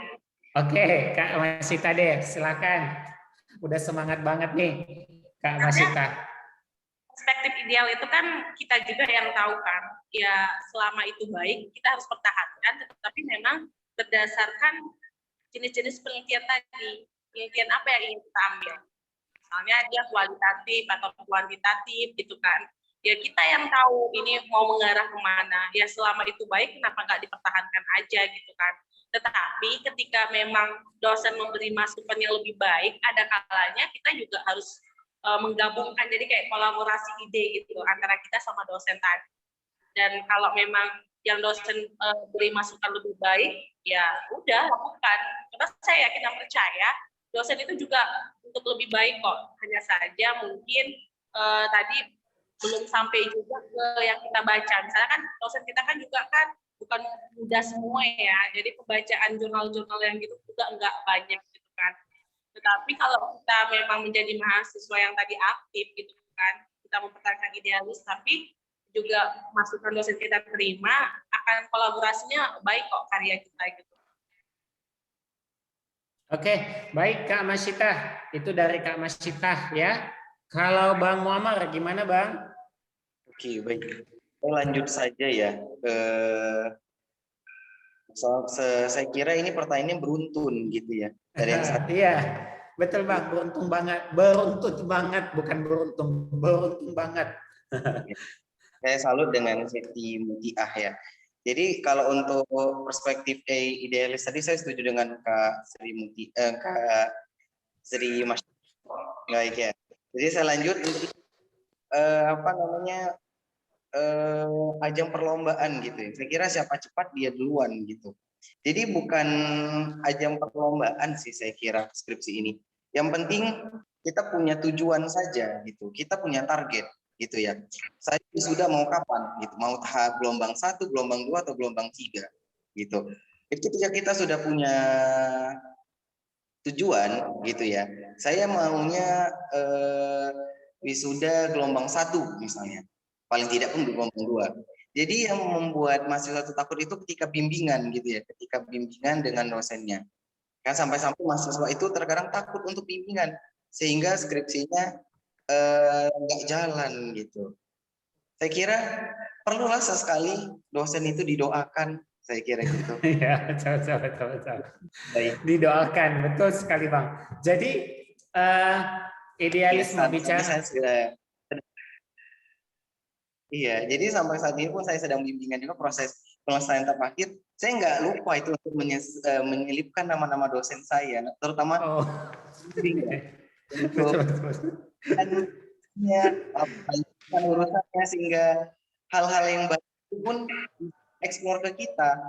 Oke, Kak Masita deh, silakan. Udah semangat banget nih, Kak Masita. Perspektif ideal itu kan kita juga yang tahu kan, ya selama itu baik kita harus pertahankan, tetapi memang berdasarkan jenis-jenis penelitian tadi, penelitian apa yang ingin kita ambil. Misalnya dia kualitatif atau kuantitatif gitu kan. Ya kita yang tahu ini mau mengarah kemana. Ya selama itu baik kenapa nggak dipertahankan aja gitu kan. Tetapi ketika memang dosen memberi masukan yang lebih baik, ada kalanya kita juga harus menggabungkan, jadi kayak kolaborasi ide gitu antara kita sama dosen tadi. Dan kalau memang yang dosen beri masukan lebih baik, ya udah lakukan. Karena saya yakin dan percaya dosen itu juga untuk lebih baik kok. Hanya saja mungkin tadi belum sampai juga ke yang kita baca. Misalnya kan dosen kita kan juga kan bukan mudah semua ya. Jadi pembacaan jurnal-jurnal yang gitu juga enggak banyak gitu kan. Tetapi kalau kita memang menjadi mahasiswa yang tadi aktif gitu kan, kita mempertahankan idealis, tapi juga masukan dosen kita terima, akan kolaborasinya baik kok karya kita gitu. Oke, baik Kak Masita. Itu dari Kak Masita ya. Kalau Bang Muammar, gimana Bang? Oke, baik. Saya lanjut saja ya. Saya kira ini pertanyaannya beruntun gitu ya. Dari yang satu. Iya, betul Bang. Beruntung banget, bukan beruntung banget. Saya salut dengan Siti Mutiah ya. Jadi kalau untuk perspektif idealis tadi saya setuju dengan Kak Sri Mas. Baik ya. Jadi saya lanjut ajang perlombaan gitu ya. Saya kira siapa cepat dia duluan gitu. Jadi bukan ajang perlombaan sih saya kira skripsi ini. Yang penting kita punya tujuan saja gitu. Kita punya target gitu ya. Saya sudah mau kapan gitu. Mau tahap gelombang 1, gelombang 2 atau gelombang 3 gitu. Jadi ketika kita sudah punya tujuan gitu ya. Saya maunya wisuda gelombang 1 misalnya. Paling tidak pun gelombang 2. Jadi yang membuat mahasiswa itu takut itu ketika bimbingan gitu ya, ketika bimbingan dengan dosennya. Kan sampai-sampai mahasiswa itu terkadang takut untuk bimbingan sehingga skripsinya nggak jalan gitu. Saya kira perlulah sesekali dosen itu didoakan, saya kira gitu. Ya, betul. Didoakan, betul sekali Bang. Jadi idealisme bicara. Iya, jadi sampai saat ini pun saya sedang bimbingan juga proses penyelesaian tahap akhir. Saya nggak lupa itu untuk menyelipkan nama-nama dosen saya, terutama urusannya sehingga hal-hal yang baik itu pun eksplor ke kita,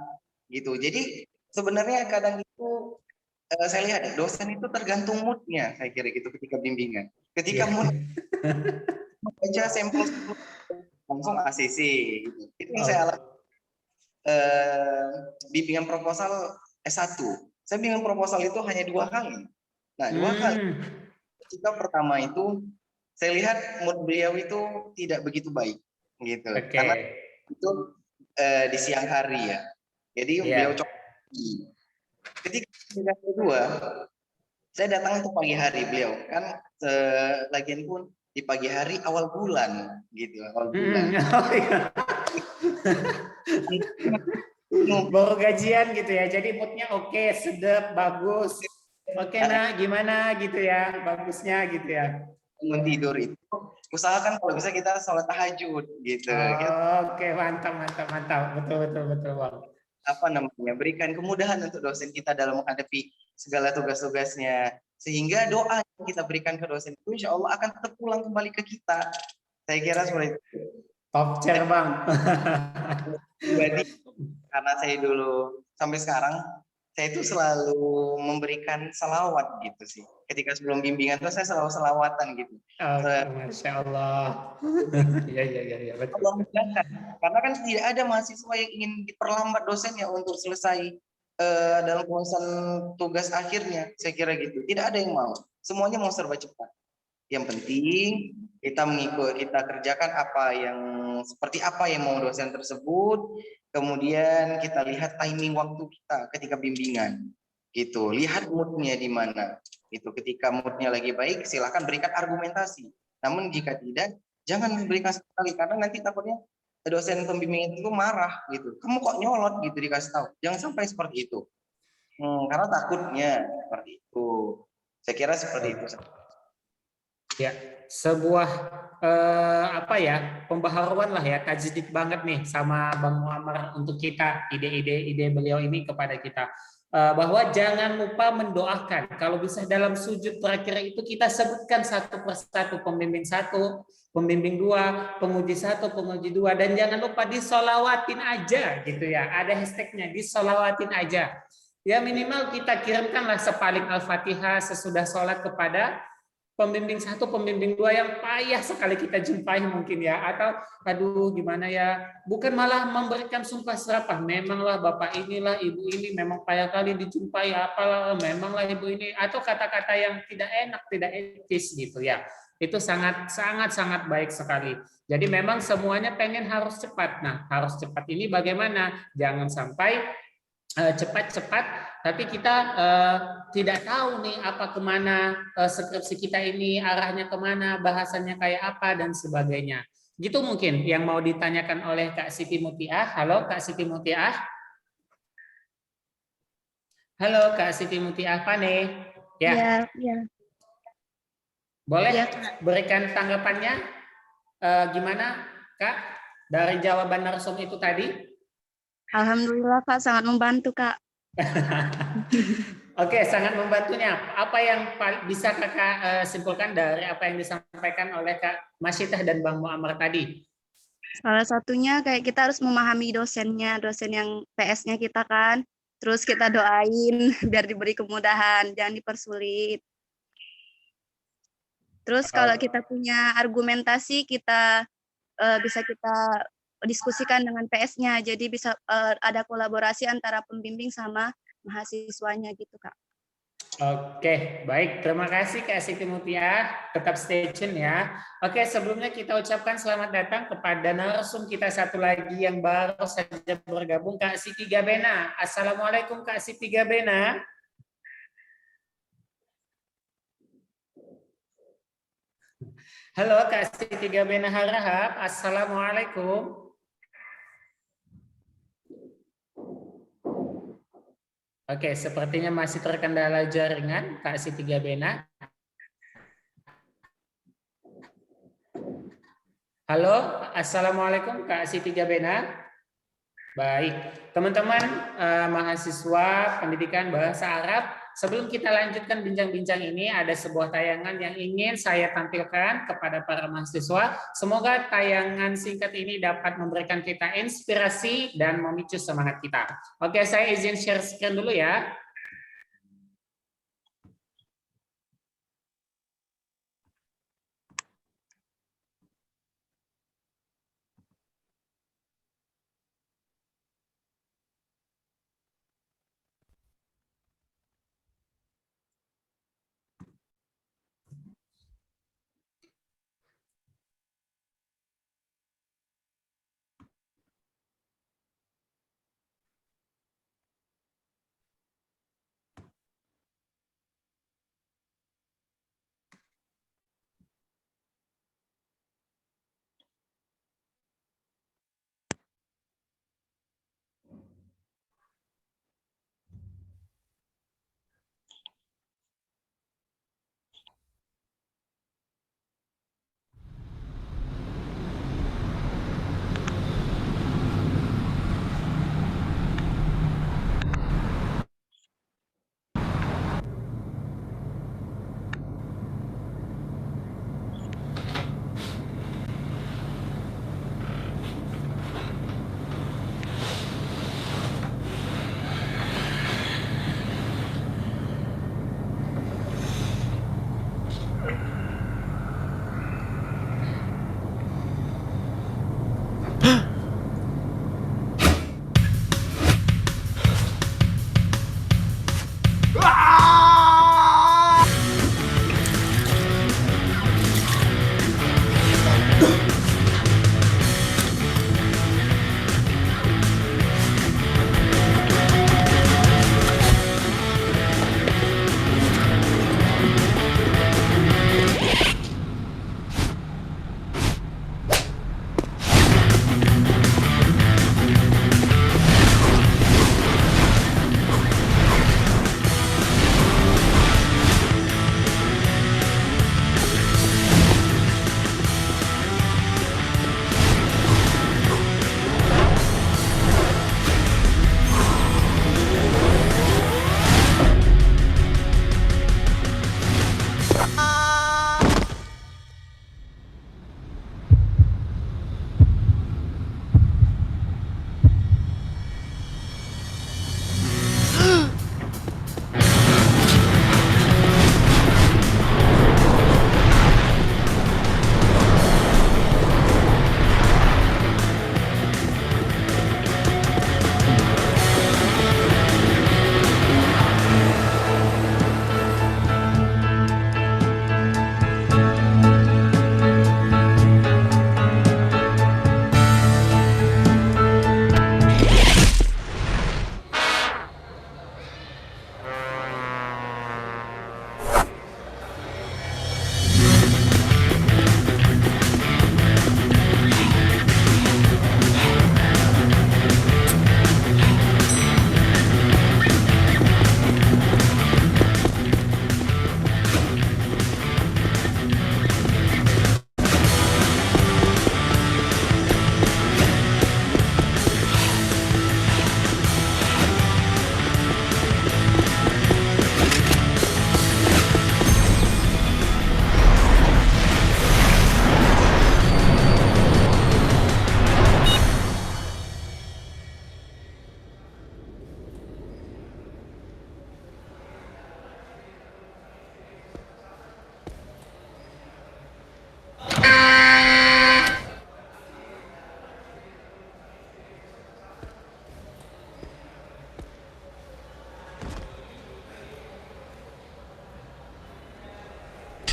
gitu. Jadi sebenarnya kadang itu saya lihat dosen itu tergantung moodnya, saya kira gitu ketika bimbingan. Ketika mood baca sampel langsung ACC gitu. Itu yang saya alami bimbingan proposal S1. Saya bimbingan proposal itu hanya 2 kali. Nah, 2 kali. Ketika pertama itu saya lihat mood beliau itu tidak begitu baik gitu. Karena itu di siang hari ya. Jadi beliau coba. Ketika kedua saya datang itu pagi hari beliau kan lagian pun di pagi hari awal bulan gitu, awal bulan. Baru gajian gitu ya, jadi moodnya oke, sedap, bagus. Oke nak, gimana gitu ya, bagusnya gitu ya. Bangun tidur itu usahakan kalau bisa kita sholat tahajud gitu. Oke, mantap, betul Bang. Apa namanya, berikan kemudahan untuk dosen kita dalam menghadapi segala tugas-tugasnya. Sehingga doa yang kita berikan ke dosen itu insya Allah akan terpulang kembali ke kita. Saya kira seperti itu. Top chair Bang. Pribadi, karena saya dulu sampai sekarang saya itu selalu memberikan salawat gitu sih. Ketika sebelum bimbingan itu saya selalu selawatan gitu. Masya Allah. Iya, betul. Allah mudahkan. Karena kan tidak ada mahasiswa yang ingin diperlambat dosennya untuk selesai dalam pengurusan tugas akhirnya. Saya kira gitu. Tidak ada yang mau. Semuanya mau serba cepat. Yang penting kita kita kerjakan seperti apa yang mau dosen tersebut, kemudian kita lihat timing waktu kita ketika bimbingan, gitu. Lihat moodnya di mana. Itu ketika moodnya lagi baik, silakan berikan argumentasi. Namun jika tidak, jangan berikan sekali karena nanti takutnya dosen pembimbing itu marah gitu. Kamu kok nyolot gitu dikasih tahu. Jangan sampai seperti itu. Karena takutnya seperti itu. Saya kira seperti itu. Ya, sebuah pembaharuan lah ya, tajdid banget nih sama Bang Muammar untuk kita, ide beliau ini kepada kita, bahwa jangan lupa mendoakan. Kalau bisa dalam sujud terakhir itu kita sebutkan satu persatu, pembimbing 1, pembimbing 2, penguji 1, penguji 2, dan jangan lupa disolawatin aja gitu ya, ada hashtagnya disolawatin aja. Ya minimal kita kirimkanlah sepaling Al-Fatihah sesudah sholat kepada pembimbing 1, pembimbing 2 yang payah sekali kita jumpai mungkin ya, atau aduh gimana ya, bukan malah memberikan sumpah serapah, memanglah bapak inilah ibu ini memang payah kali dijumpai, apalah memanglah ibu ini, atau kata-kata yang tidak enak, tidak etis gitu ya. Itu sangat baik sekali. Jadi memang semuanya pengen harus cepat. Nah, harus cepat ini bagaimana? Jangan sampai cepat-cepat, tapi kita tidak tahu nih apa kemana skripsi kita ini, arahnya kemana, bahasannya kayak apa, dan sebagainya. Gitu mungkin yang mau ditanyakan oleh Kak Siti Mutiah. Halo Kak Siti Mutiah. Halo Kak Siti Mutiah Pane. Ya. Ya. Boleh Ya, berikan tanggapannya gimana Kak dari jawaban narsum itu tadi? Alhamdulillah Kak, sangat membantu Kak. Oke, sangat membantunya. Apa yang bisa Kakak simpulkan dari apa yang disampaikan oleh Kak Masyitah dan Bang Muammar tadi? Salah satunya kayak kita harus memahami dosennya, dosen yang PS-nya kita kan. Terus kita doain biar diberi kemudahan, jangan dipersulit. Terus kalau kita punya argumentasi, kita bisa kita diskusikan dengan PS-nya. Jadi bisa ada kolaborasi antara pembimbing sama mahasiswanya gitu Kak. Oke, baik. Terima kasih Kak Siti Mutiah. Tetap stay tune ya. Oke, sebelumnya kita ucapkan selamat datang kepada narsum kita satu lagi yang baru saja bergabung, Kak Siti Gabena. Assalamualaikum Kak Siti Gabena. Halo Kak Siti Gabena Harahap. Assalamualaikum. Oke, sepertinya masih terkendala jaringan, Kak Siti Gabena. Halo, Assalamualaikum Kak Siti Gabena. Baik, teman-teman mahasiswa pendidikan bahasa Arab, sebelum kita lanjutkan bincang-bincang ini, ada sebuah tayangan yang ingin saya tampilkan kepada para mahasiswa. Semoga tayangan singkat ini dapat memberikan kita inspirasi dan memicu semangat kita. Oke, saya izin share screen dulu ya.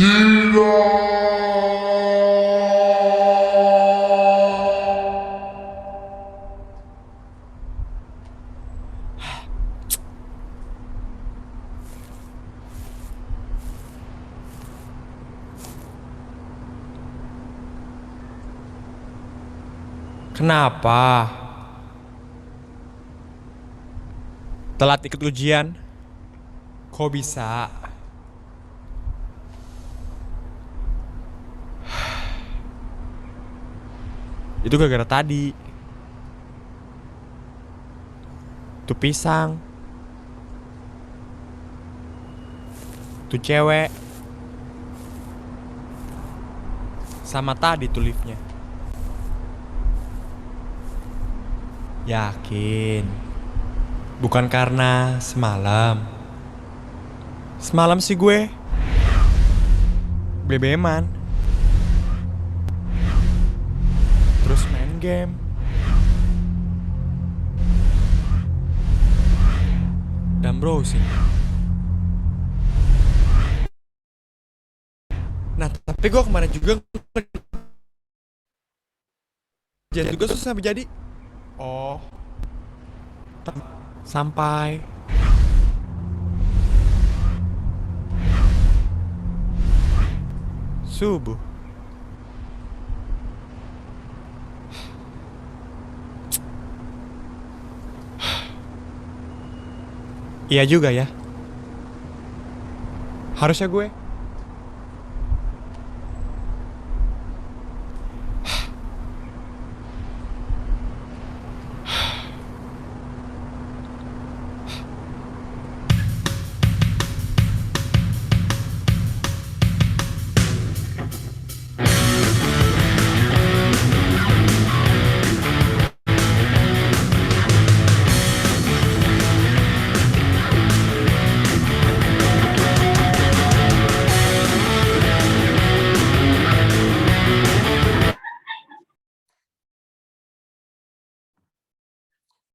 Kenapa? Telat ikut ujian? Kok bisa? Itu gara-gara tadi. Tuh pisang. Tuh cewek. Sama tadi tuh liftnya. Yakin? Bukan karena semalam. Semalam sih gue BBM-an. Terus main game. Dan browsing. Nah, tapi gue kemarin juga jadi juga susah sampai jadi. Oh. Sampai subuh. Iya juga ya. Harusnya gue.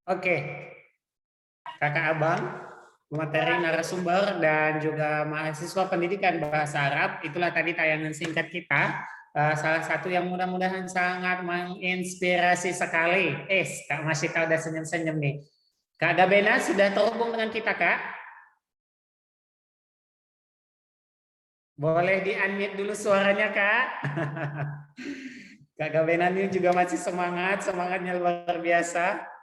Oke, kakak abang, materi narasumber dan juga mahasiswa pendidikan bahasa Arab, itulah tadi tayangan singkat kita. Salah satu yang mudah-mudahan sangat menginspirasi sekali. Kak Masyita udah senyum-senyum nih. Kak Gabena sudah terhubung dengan kita, Kak? Boleh di-unmute dulu suaranya, Kak? Kak Gabena ini juga masih semangatnya luar biasa.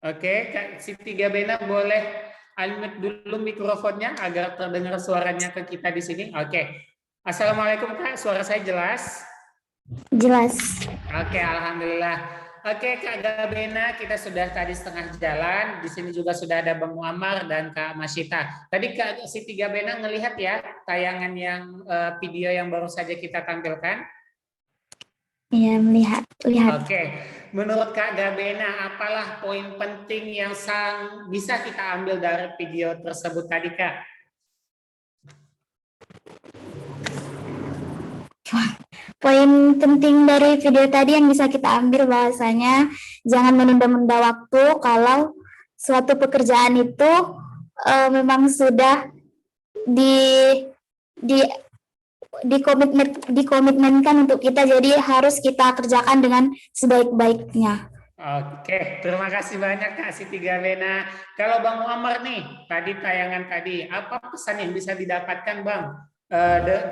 Oke, Kak Siti Gabena boleh unmute dulu mikrofonnya agar terdengar suaranya ke kita di sini. Oke. Assalamualaikum Kak, suara saya jelas? Jelas. Oke, alhamdulillah. Oke, Kak Gabena, kita sudah tadi setengah jalan. Di sini juga sudah ada Bang Muammar dan Kak Masyita. Tadi Kak Siti Gabena ngelihat ya tayangan yang video yang baru saja kita tampilkan? Iya, lihat. Oke, menurut Kak Gabena, apalah poin penting yang bisa kita ambil dari video tersebut tadi, Kak? Poin penting dari video tadi yang bisa kita ambil bahwasanya jangan menunda-nunda waktu kalau suatu pekerjaan itu memang sudah dikomitmenkan untuk kita, jadi harus kita kerjakan dengan sebaik-baiknya. Oke, terima kasih banyak Kak Siti Gabena. Kalau Bang Muammar nih, tadi tayangan tadi, apa pesan yang bisa didapatkan Bang?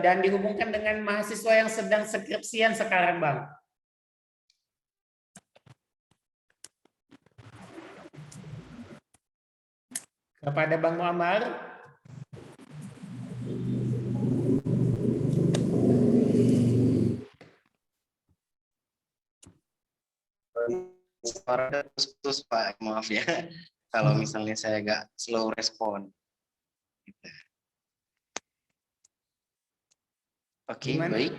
Dan dihubungkan dengan mahasiswa yang sedang skripsian sekarang Bang? Kepada Bang Muammar. Suara putus Pak, maaf ya. Kalau misalnya saya agak slow respon. Oke, baik.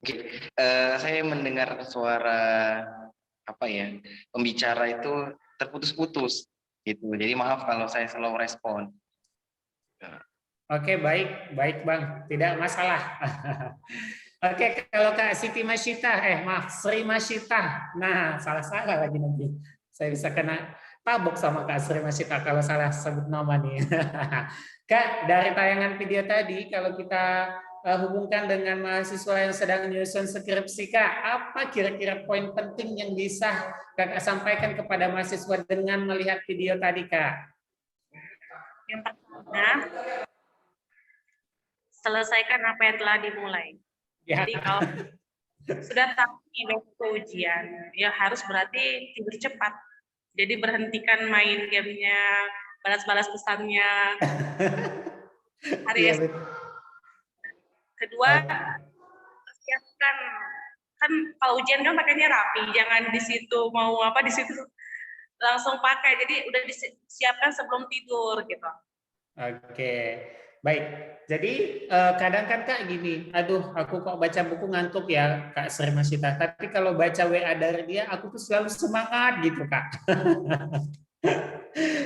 Oke, saya mendengar suara pembicara itu terputus-putus gitu. Jadi maaf kalau saya slow respon. Oke, baik Bang, tidak masalah. Oke, kalau Kak Siti Masyita, Sri Masyita. Nah, salah lagi nanti. Saya bisa kena tabok sama Kak Sri Masita kalau salah sebut nama nih. Kak, dari tayangan video tadi, kalau kita hubungkan dengan mahasiswa yang sedang menyusun skripsi, Kak, apa kira-kira poin penting yang bisa Kakak sampaikan kepada mahasiswa dengan melihat video tadi, Kak? Yang pertama, selesaikan apa yang telah dimulai. Ya. Jadi kalau sudah tahu besok ujian, ya harus berarti tidur cepat. Jadi berhentikan main gamenya, balas-balas pesannya. Hari Iya, kedua, persiapkan. Kan kalau ujian kan pakainya rapi, jangan di situ mau apa di situ langsung pakai. Jadi udah disiapkan sebelum tidur gitu. Oke, baik. Jadi kadang kan Kak gini, aduh aku kok baca buku ngantuk ya Kak Sri Masita. Tapi kalau baca WA dari dia, aku tuh selalu semangat gitu Kak.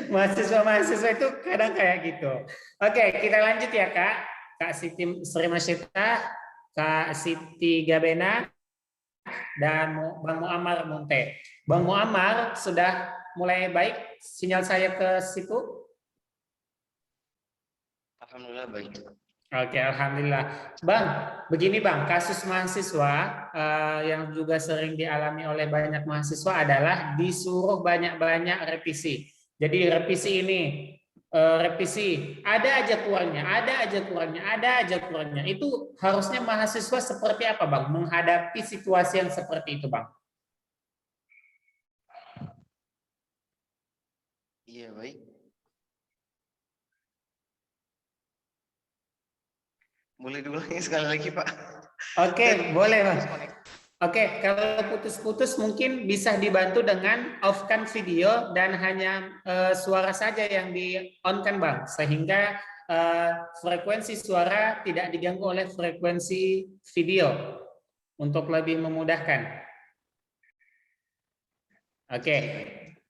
Mahasiswa-mahasiswa itu kadang kayak gitu. Oke, kita lanjut ya Kak. Kak Sri Masita, Kak Siti Gabena, dan Bang Muammar Munte. Bang Muammar sudah mulai baik sinyal saya ke situ? Alhamdulillah baik. Oke, alhamdulillah. Bang, begini Bang, kasus mahasiswa yang juga sering dialami oleh banyak mahasiswa adalah disuruh banyak-banyak revisi. Jadi revisi ini, revisi, ada aja kurangnya, ada aja kurangnya, ada aja kurangnya. Itu harusnya mahasiswa seperti apa Bang menghadapi situasi yang seperti itu Bang? Iya baik. Boleh diulangi sekali lagi Pak? Oke, boleh Bang. Oke, kalau putus-putus mungkin bisa dibantu dengan off-kan video dan hanya suara saja yang di-on-kan Bang, sehingga frekuensi suara tidak diganggu oleh frekuensi video untuk lebih memudahkan. Oke,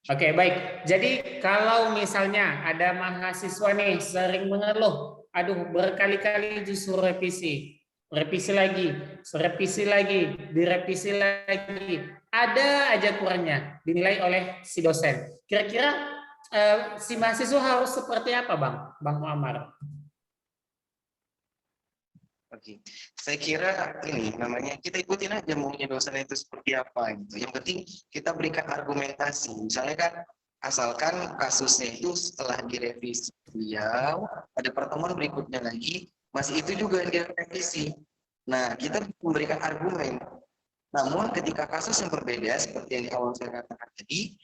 baik. Jadi kalau misalnya ada mahasiswa nih sering mengeluh, aduh berkali-kali justru revisi lagi, direvisi lagi, ada aja kurangnya dinilai oleh si dosen. Kira-kira si mahasiswa harus seperti apa Bang Muammar? Oke, saya kira ini namanya kita ikutin aja maunya dosen itu seperti apa gitu. Yang penting kita berikan argumentasi. Misalnya kan asalkan kasusnya itu setelah direvisi beliau, ada pertemuan berikutnya lagi masih itu juga yang direvisi. Nah, kita memberikan argumen. Namun ketika kasus yang berbeda seperti yang di awal saya katakan tadi,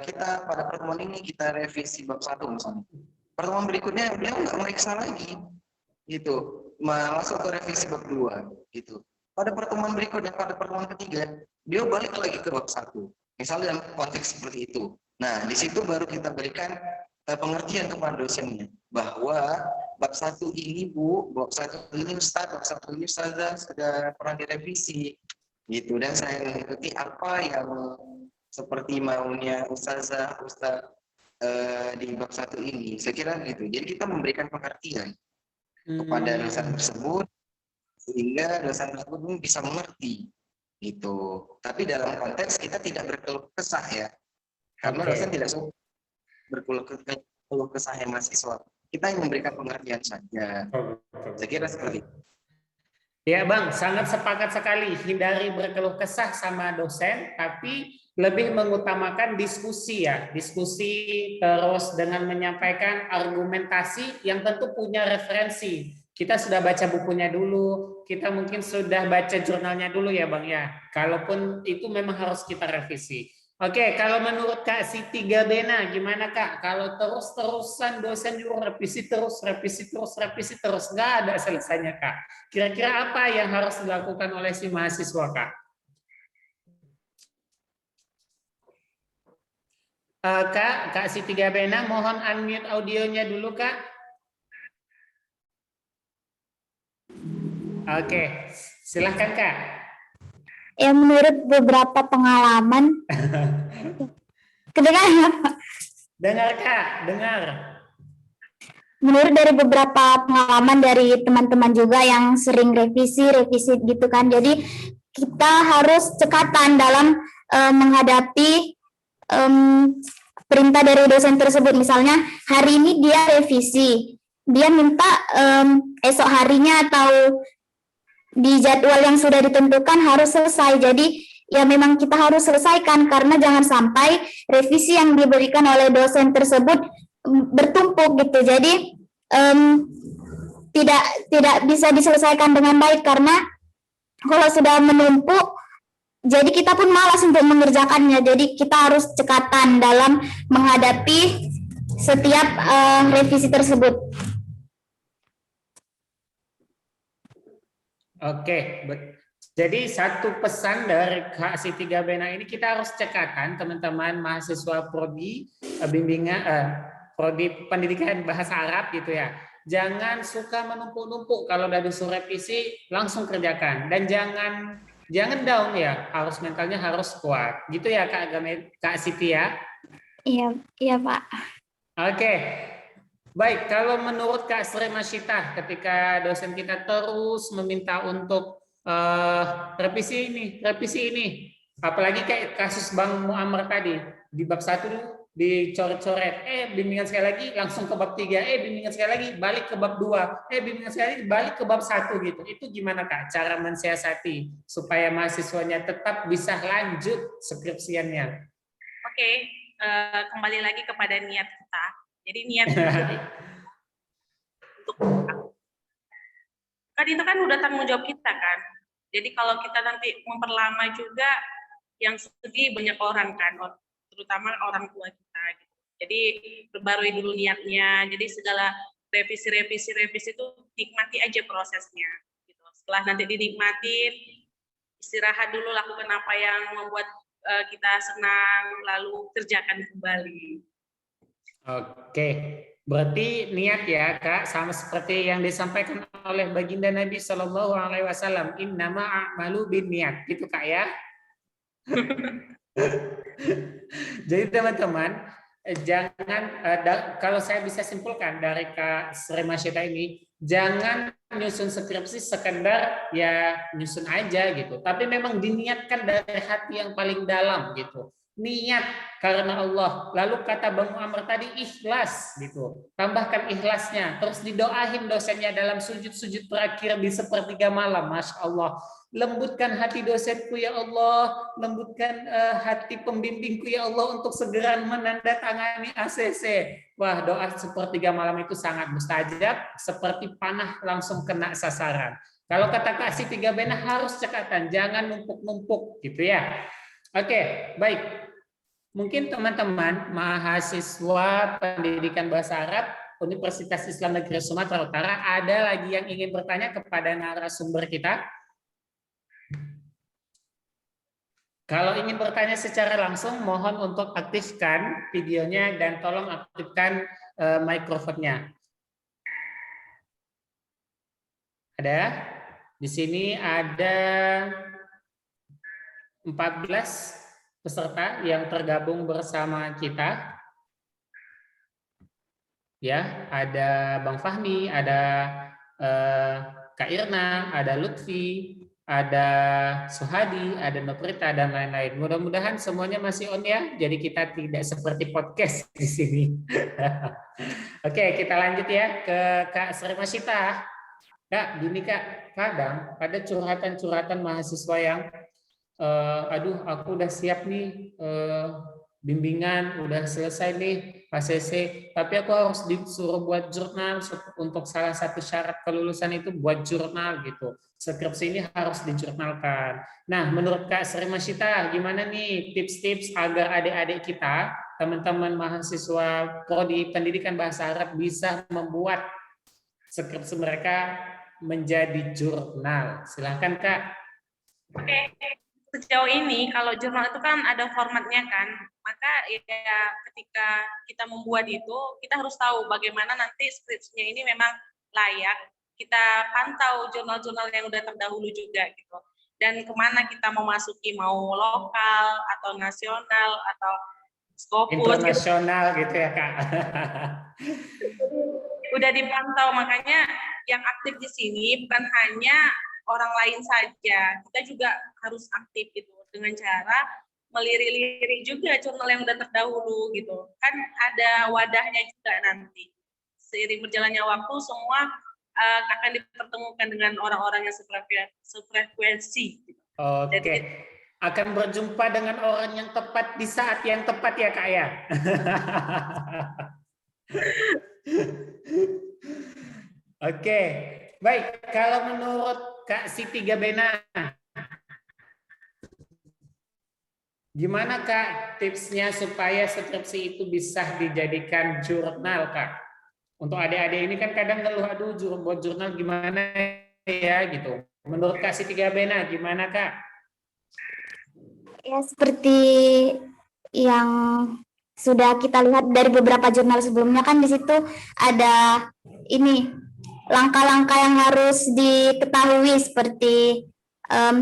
kita pada pertemuan ini kita revisi bab 1 misalnya. Pertemuan berikutnya beliau nggak meriksa lagi, gitu. Masuk ke revisi bab 2 gitu. Pada pertemuan berikutnya, pada pertemuan ketiga, dia balik lagi ke bab 1. Misalnya dalam konteks seperti itu. Nah, di situ baru kita berikan pengertian kepada dosennya bahwa bab 1 ini Bu, bab 1 ini Ustaz, bab 1 ini Ustazah sudah pernah direvisi gitu, dan saya mengikuti apa yang seperti maunya Ustazah, Ustaz di bab 1 ini. Saya kira gitu. Jadi kita memberikan pengertian kepada dosen tersebut sehingga dosen tersebut bisa mengerti gitu. Tapi dalam konteks kita tidak berkeluh kesah ya, karena dosen tidak suka berkeluh kesahnya mahasiswa. Kita yang memberikan pengertian saja. Saya kira seperti itu. Ya Bang, sangat sepakat sekali. Hindari berkeluh kesah sama dosen, tapi lebih mengutamakan diskusi ya. Diskusi terus dengan menyampaikan argumentasi yang tentu punya referensi. Kita sudah baca bukunya dulu, kita mungkin sudah baca jurnalnya dulu ya Bang ya. Kalaupun itu memang harus kita revisi. Oke, kalau menurut Kak Siti Gabena, gimana Kak? Kalau terus-terusan dosen nyuruh revisi terus, nggak ada selesainya Kak. Kira-kira apa yang harus dilakukan oleh si mahasiswa Kak? Kak Siti Gabena, mohon unmute audionya dulu Kak. Oke, silahkan Kak. Ya menurut beberapa pengalaman kedengar dengar Kak, dengar. Menurut dari beberapa pengalaman dari teman-teman juga yang sering revisi gitu kan, jadi kita harus cekatan dalam menghadapi perintah dari dosen tersebut. Misalnya hari ini dia revisi, dia minta esok harinya atau di jadwal yang sudah ditentukan harus selesai. Jadi ya memang kita harus selesaikan, karena jangan sampai revisi yang diberikan oleh dosen tersebut bertumpuk gitu. Jadi tidak bisa diselesaikan dengan baik, karena kalau sudah menumpuk, jadi kita pun malas untuk mengerjakannya. Jadi kita harus cekatan dalam menghadapi setiap revisi tersebut. Oke, jadi satu pesan dari Kak Siti Gabena ini, kita harus cekatan teman-teman mahasiswa prodi bimbingan prodi pendidikan bahasa Arab gitu ya. Jangan suka menumpuk-numpuk, kalau udah disuruh revisi langsung kerjakan, dan jangan down ya, harus mentalnya harus kuat. Gitu ya Kak Siti ya. Iya Pak. Oke. Baik, kalau menurut Kak Sri Masyita, ketika dosen kita terus meminta untuk revisi ini, apalagi kayak kasus Bang Muammar tadi, di bab 1 dicoret-coret, bimbingan sekali lagi langsung ke bab 3, bimbingan sekali lagi balik ke bab 2, bimbingan sekali lagi balik ke bab 1 gitu. Itu gimana Kak cara mensiasati supaya mahasiswanya tetap bisa lanjut skripsiannya? Oke, kembali lagi kepada niat kita. Jadi niat untuk kan itu kan udah tanggung jawab kita kan. Jadi kalau kita nanti memperlama juga, yang sedih banyak orang kan, terutama orang tua kita. Gitu. Jadi perbarui dulu niatnya. Jadi segala revisi itu nikmati aja prosesnya. Gitu. Setelah nanti dinikmatin, istirahat dulu, lakukan apa yang membuat kita senang, lalu kerjakan kembali. Oke, berarti niat ya Kak, sama seperti yang disampaikan oleh baginda Nabi Shallallahu Alaihi Wasallam, innama a'malu binniat, gitu Kak ya. Jadi teman-teman, jangan kalau saya bisa simpulkan dari Kak Sri Masyita ini, jangan nyusun skripsi sekedar ya nyusun aja gitu, tapi memang diniatkan dari hati yang paling dalam gitu. Niat karena Allah. Lalu kata Bang Muammar tadi ikhlas gitu. Tambahkan ikhlasnya. Terus didoain dosennya dalam sujud-sujud terakhir di sepertiga malam. Masya Allah. Lembutkan hati dosenku ya Allah. Lembutkan hati pembimbingku ya Allah untuk segera menandatangani ACC. Wah, doa sepertiga malam itu sangat mustajab. Seperti panah langsung kena sasaran. Kalau kata Kak Siti Gabena harus cekatan. Jangan numpuk-numpuk gitu ya. Oke, baik. Mungkin teman-teman mahasiswa pendidikan bahasa Arab Universitas Islam Negeri Sumatera Utara ada lagi yang ingin bertanya kepada narasumber kita? Kalau ingin bertanya secara langsung, mohon untuk aktifkan videonya dan tolong aktifkan mikrofonnya. Ada? Di sini ada 14 peserta yang tergabung bersama kita. Ya, ada Bang Fahmi, ada Kak Irna, ada Lutfi, ada Suhadi, ada Noprita dan lain-lain. Mudah-mudahan semuanya masih on ya. Jadi kita tidak seperti podcast di sini. Oke, kita lanjut ya ke Kak Sri Masyita. Kak, gini Kak, kadang ada curhatan-curhatan mahasiswa yang aduh aku udah siap nih bimbingan, udah selesai nih ACC, tapi aku harus disuruh buat jurnal untuk salah satu syarat kelulusan itu buat jurnal gitu. Skripsi ini harus dijurnalkan. Nah, menurut Kak Sri Masyita gimana nih tips-tips agar adik-adik kita, teman-teman mahasiswa prodi pendidikan bahasa Arab bisa membuat skripsi mereka menjadi jurnal? Silahkan Kak. Oke. Sejauh ini kalau jurnal itu kan ada formatnya kan, maka ya ketika kita membuat itu kita harus tahu bagaimana nanti skripsinya ini memang layak. Kita pantau jurnal-jurnal yang udah terdahulu juga gitu. Dan kemana kita mau masuki, mau lokal atau nasional atau Scopus internasional gitu ya Kak. Udah dipantau, makanya yang aktif di sini bukan hanya orang lain saja, kita juga harus aktif gitu dengan cara melirik-lirik juga jurnal yang udah terdahulu gitu. Kan ada wadahnya juga nanti. Seiring berjalannya waktu semua akan dipertemukan dengan orang-orang yang sefrekuensi. Oke. Jadi, akan berjumpa dengan orang yang tepat di saat yang tepat ya Kak ya. Oke, baik. Kalau menurut Kak Siti Gabena, gimana Kak tipsnya supaya skripsi itu bisa dijadikan jurnal Kak? Untuk adik-adik ini kan kadang ngeluh, aduh buat jurnal gimana ya gitu. Menurut Kak Siti Gabena gimana Kak? Ya seperti yang sudah kita lihat dari beberapa jurnal sebelumnya, kan di situ ada ini langkah-langkah yang harus diketahui seperti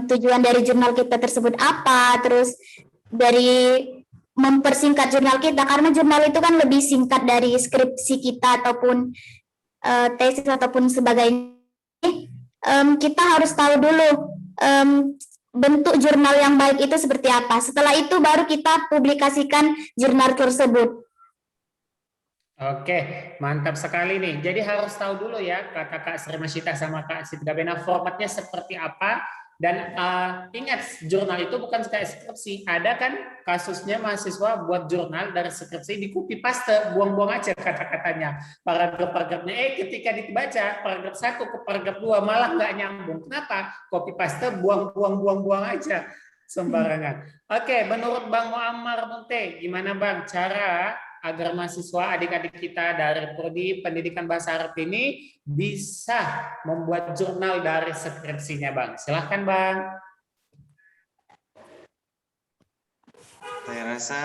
tujuan dari jurnal kita tersebut apa, terus dari mempersingkat jurnal kita, karena jurnal itu kan lebih singkat dari skripsi kita ataupun tesis ataupun sebagainya. Kita harus tahu dulu bentuk jurnal yang baik itu seperti apa. Setelah itu baru kita publikasikan jurnal tersebut. Oke, mantap sekali nih. Jadi harus tahu dulu ya, kata Kak Sri Masyita sama Kak Siti Gabena, formatnya seperti apa. Dan ingat, jurnal itu bukan kayak skripsi. Ada kan kasusnya mahasiswa buat jurnal dari skripsi di copy paste, buang-buang aja kata-katanya. Paragraf-paragrafnya, ketika dibaca paragraf 1 ke paragraf 2 malah nggak nyambung. Kenapa? Copy paste, buang-buang aja sembarangan. Oke, menurut Bang Muammar Munte, gimana Bang cara agar mahasiswa adik-adik kita dari Prodi Pendidikan Bahasa Arab ini bisa membuat jurnal dari skripsinya, Bang? Silahkan, Bang. Saya rasa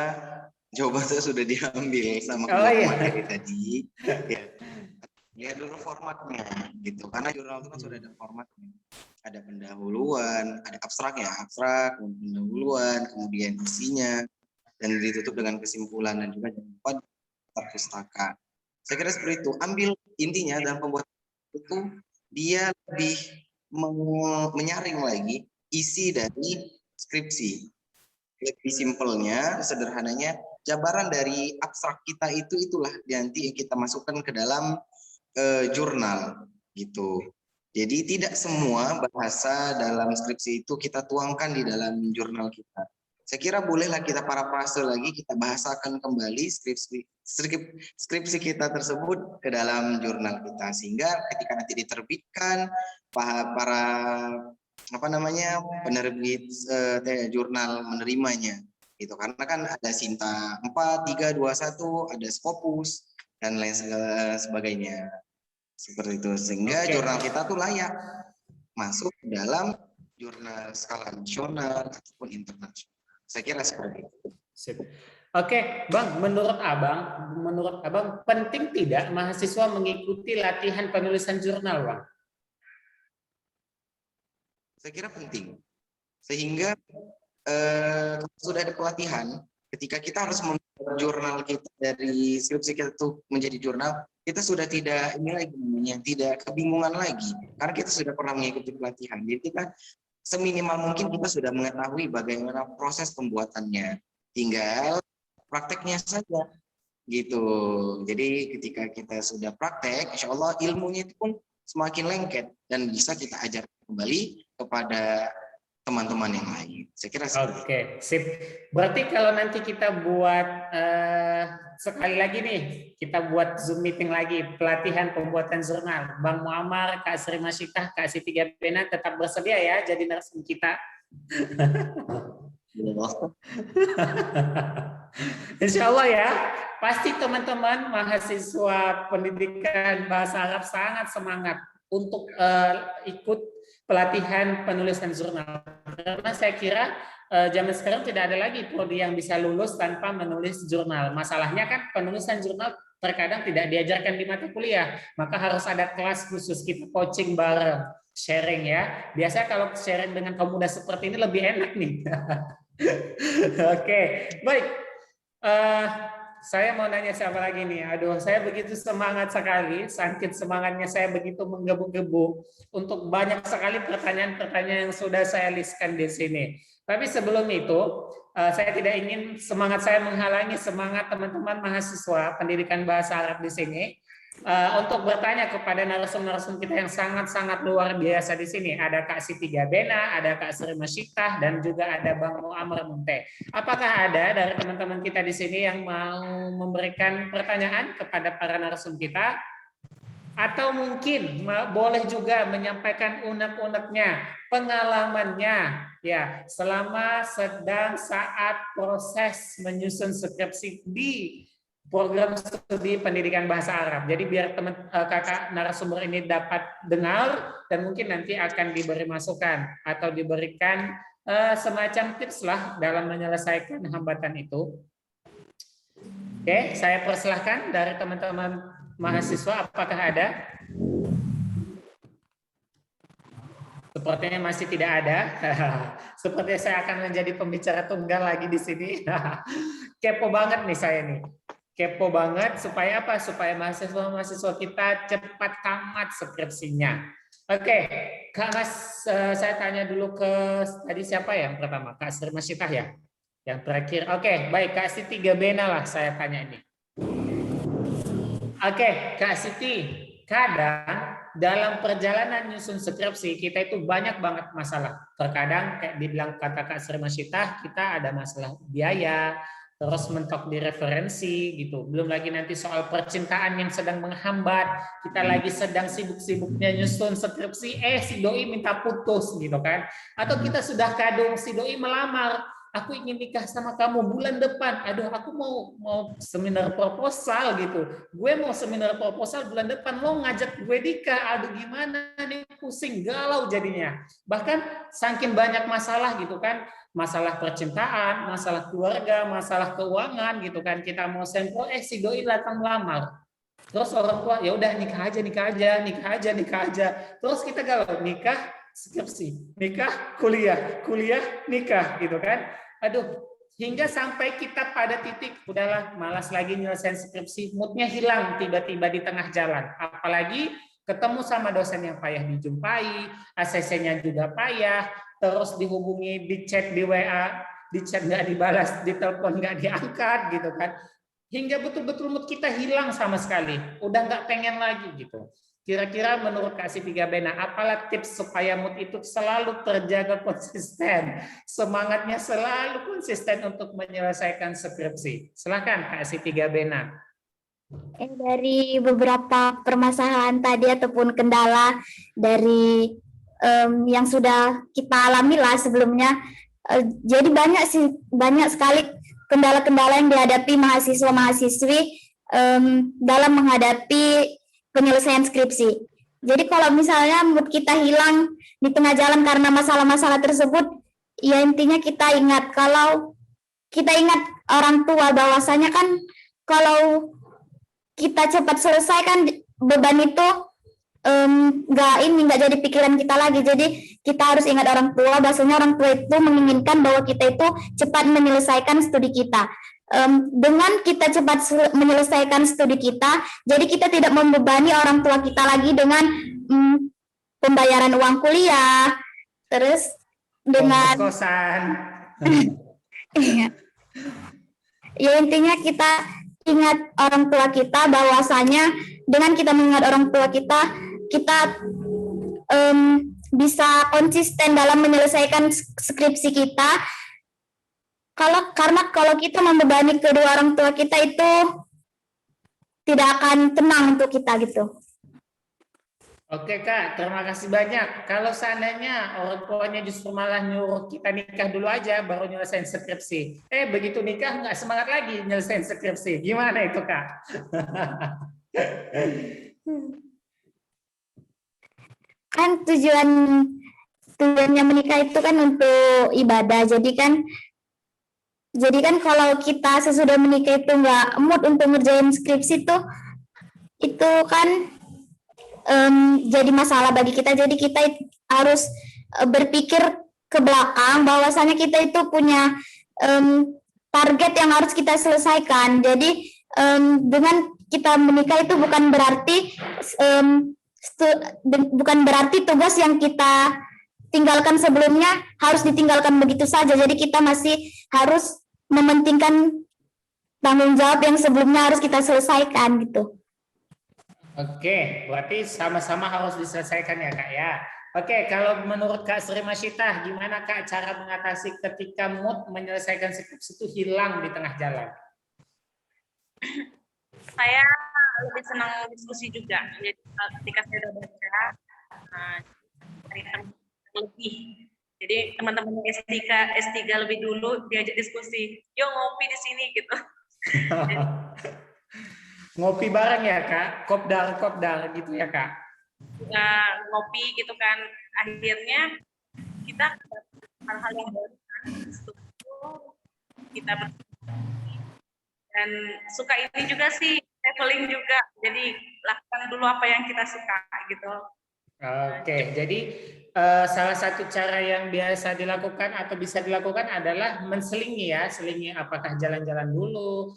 jawabannya sudah diambil sama materi tadi. Ya. Lihat dulu formatnya, gitu. Karena jurnal itu kan sudah ada formatnya. Ada pendahuluan, ada abstraknya, abstrak, pendahuluan, kemudian isinya, dan ditutup dengan kesimpulan, dan juga jangan lupa pustaka. Saya kira seperti itu. Ambil intinya dalam pembuatan itu, dia lebih menyaring lagi isi dari skripsi. Lebih simpelnya, sederhananya, jabaran dari abstrak kita itulah nanti yang kita masukkan ke dalam jurnal gitu. Jadi tidak semua bahasa dalam skripsi itu kita tuangkan di dalam jurnal kita. Saya kira bolehlah kita parafrase lagi, kita bahasakan kembali skripsi kita tersebut ke dalam jurnal kita, sehingga ketika nanti diterbitkan para penerbit jurnal menerimanya gitu. Karena kan ada Sinta 4, 3, 2, 1, ada Scopus dan lain sebagainya. Seperti itu, sehingga jurnal kita tuh layak masuk dalam jurnal skala nasional ataupun internasional. Saya kira seperti itu. Oke, Bang, menurut Abang penting tidak mahasiswa mengikuti latihan penulisan jurnal, Bang? Saya kira penting. Sehingga sudah ada pelatihan, ketika kita harus membuat jurnal kita dari skripsi kita itu menjadi jurnal, kita sudah tidak tidak kebingungan lagi, karena kita sudah pernah mengikuti pelatihan. Jadi kita seminimal mungkin kita sudah mengetahui bagaimana proses pembuatannya, tinggal prakteknya saja gitu. Jadi ketika kita sudah praktek, insya Allah ilmunya itu pun semakin lengket dan bisa kita ajarkan kembali kepada teman-teman yang lain. Saya kira seperti Oke, sip. Berarti kalau nanti kita buat sekali lagi nih, kita buat Zoom meeting lagi, pelatihan pembuatan jurnal. Bang Muammar, Kak Sri Masyitah, Kak Siti Gabena tetap bersedia ya jadi narasumber kita. Insya Allah ya, pasti teman-teman mahasiswa pendidikan bahasa Arab sangat semangat untuk ikut pelatihan penulisan jurnal. Karena saya kira zaman sekarang tidak ada lagi prodi yang bisa lulus tanpa menulis jurnal. Masalahnya kan penulisan jurnal terkadang tidak diajarkan di mata kuliah, maka harus ada kelas khusus, kita coaching bareng, sharing ya. Biasanya kalau sharing dengan kaum muda seperti ini lebih enak nih. Oke, baik. Saya mau nanya siapa lagi nih? Aduh, saya begitu semangat sekali, saking semangatnya saya begitu menggebu-gebu untuk banyak sekali pertanyaan-pertanyaan yang sudah saya listkan di sini. Tapi sebelum itu, saya tidak ingin semangat saya menghalangi semangat teman-teman mahasiswa pendidikan bahasa Arab di sini untuk bertanya kepada narasumber-narasumber kita yang sangat-sangat luar biasa di sini. Ada Kak Siti Gabena, ada Kak Sri Masyitah, dan juga ada Bang Muamar Munte. Apakah ada dari teman-teman kita di sini yang mau memberikan pertanyaan kepada para narasumber kita? Atau mungkin boleh juga menyampaikan unek-uneknya, pengalamannya, ya, selama sedang saat proses menyusun skripsi di program studi pendidikan bahasa Arab. Jadi biar kakak narasumber ini dapat dengar dan mungkin nanti akan diberi masukan atau diberikan semacam tips lah dalam menyelesaikan hambatan itu. Oke, saya persilahkan dari teman-teman mahasiswa, apakah ada? Sepertinya masih tidak ada. Sepertinya saya akan menjadi pembicara tunggal lagi di sini. Kepo banget nih saya nih. Kepo banget supaya apa? Supaya mahasiswa-mahasiswa kita cepat tamat skripsinya. Oke, Kak Mas, saya tanya dulu ke tadi siapa yang pertama? Kak Sri Masyitah ya? Yang terakhir. Oke, baik, Kak Siti Gabena lah saya tanya ini. Oke, Kak Siti, kadang dalam perjalanan nyusun skripsi kita itu banyak banget masalah. Terkadang kayak dibilang kata Kak Sri Masyitah, kita ada masalah biaya, terus mentok di referensi gitu. Belum lagi nanti soal percintaan yang sedang menghambat, kita lagi sedang sibuk-sibuknya nyusun skripsi, si doi minta putus gitu kan. Atau kita sudah kadung, si doi melamar, aku ingin nikah sama kamu bulan depan. Aduh, aku mau seminar proposal gitu. Gue mau seminar proposal bulan depan, lo ngajak gue nikah. Aduh, gimana nih, pusing, galau jadinya. Bahkan saking banyak masalah gitu kan. Masalah percintaan, masalah keluarga, masalah keuangan gitu kan. Kita mau sampel, si doi datang melamar. Terus orang tua, ya udah nikah aja. Terus kita galau, nikah, skripsi, nikah, kuliah, nikah gitu kan. Aduh, hingga sampai kita pada titik udahlah malas lagi nyelesain skripsi, moodnya hilang tiba-tiba di tengah jalan. Apalagi ketemu sama dosen yang payah dijumpai, ACC-nya juga payah, terus dihubungi di chat di WA, di chat nggak dibalas, di telepon nggak diangkat gitu kan. Hingga betul-betul mood kita hilang sama sekali, udah nggak pengen lagi gitu. Kira-kira menurut Kak Siti Gabena, apalah tips supaya mood itu selalu terjaga konsisten, semangatnya selalu konsisten untuk menyelesaikan skripsi? Silakan Kak Siti Gabena. Dari beberapa permasalahan tadi ataupun kendala dari yang sudah kita alami lah sebelumnya, jadi banyak sekali kendala-kendala yang dihadapi mahasiswa-mahasiswi dalam menghadapi penyelesaian skripsi. Jadi kalau misalnya mood kita hilang di tengah jalan karena masalah-masalah tersebut, ya intinya kita ingat orang tua, bahwasanya kan kalau kita cepat selesaikan beban itu nggak jadi pikiran kita lagi. Jadi kita harus ingat orang tua, bahwasanya orang tua itu menginginkan bahwa kita itu cepat menyelesaikan studi kita. Dengan kita cepat menyelesaikan studi kita, jadi kita tidak membebani orang tua kita lagi dengan pembayaran uang kuliah, terus dengan kosan. Ya intinya kita ingat orang tua kita, bahwasanya dengan kita mengingat orang tua kita, kita bisa konsisten dalam menyelesaikan skripsi kita. Karena kalau kita membebani kedua orang tua kita, itu tidak akan tenang untuk kita gitu. Oke Kak, terima kasih banyak. Kalau seandainya orang tuanya justru malah nyuruh kita nikah dulu aja baru nyelesain skripsi, begitu nikah nggak semangat lagi nyelesain skripsi, gimana itu Kak? Kan tujuannya menikah itu kan untuk ibadah, jadi kan kalau kita sesudah menikah itu nggak mood untuk ngerjain skripsi itu kan jadi masalah bagi kita. Jadi kita harus berpikir ke belakang, bahwasanya kita itu punya target yang harus kita selesaikan. Jadi dengan kita menikah itu bukan berarti tugas yang kita tinggalkan sebelumnya harus ditinggalkan begitu saja. Jadi kita masih harus mementingkan tanggung jawab yang sebelumnya harus kita selesaikan gitu. Oke, berarti sama-sama harus diselesaikan ya Kak ya. Oke, kalau menurut Kak Sri Masyitah, gimana Kak cara mengatasi ketika mood menyelesaikan skripsi itu hilang di tengah jalan? Saya lebih senang diskusi juga. Jadi ketika saya udah baca, cari lebih. Jadi teman-teman S3 lebih dulu diajak diskusi. Yuk ngopi di sini gitu. Ngopi bareng ya Kak, kopdar gitu ya Kak. Ngopi gitu kan, akhirnya kita hal-hal yang baru kan, kita dan suka ini juga sih traveling juga, jadi lakukan dulu apa yang kita suka gitu. Oke, jadi salah satu cara yang biasa dilakukan atau bisa dilakukan adalah menselingi ya, selingi apakah jalan-jalan dulu,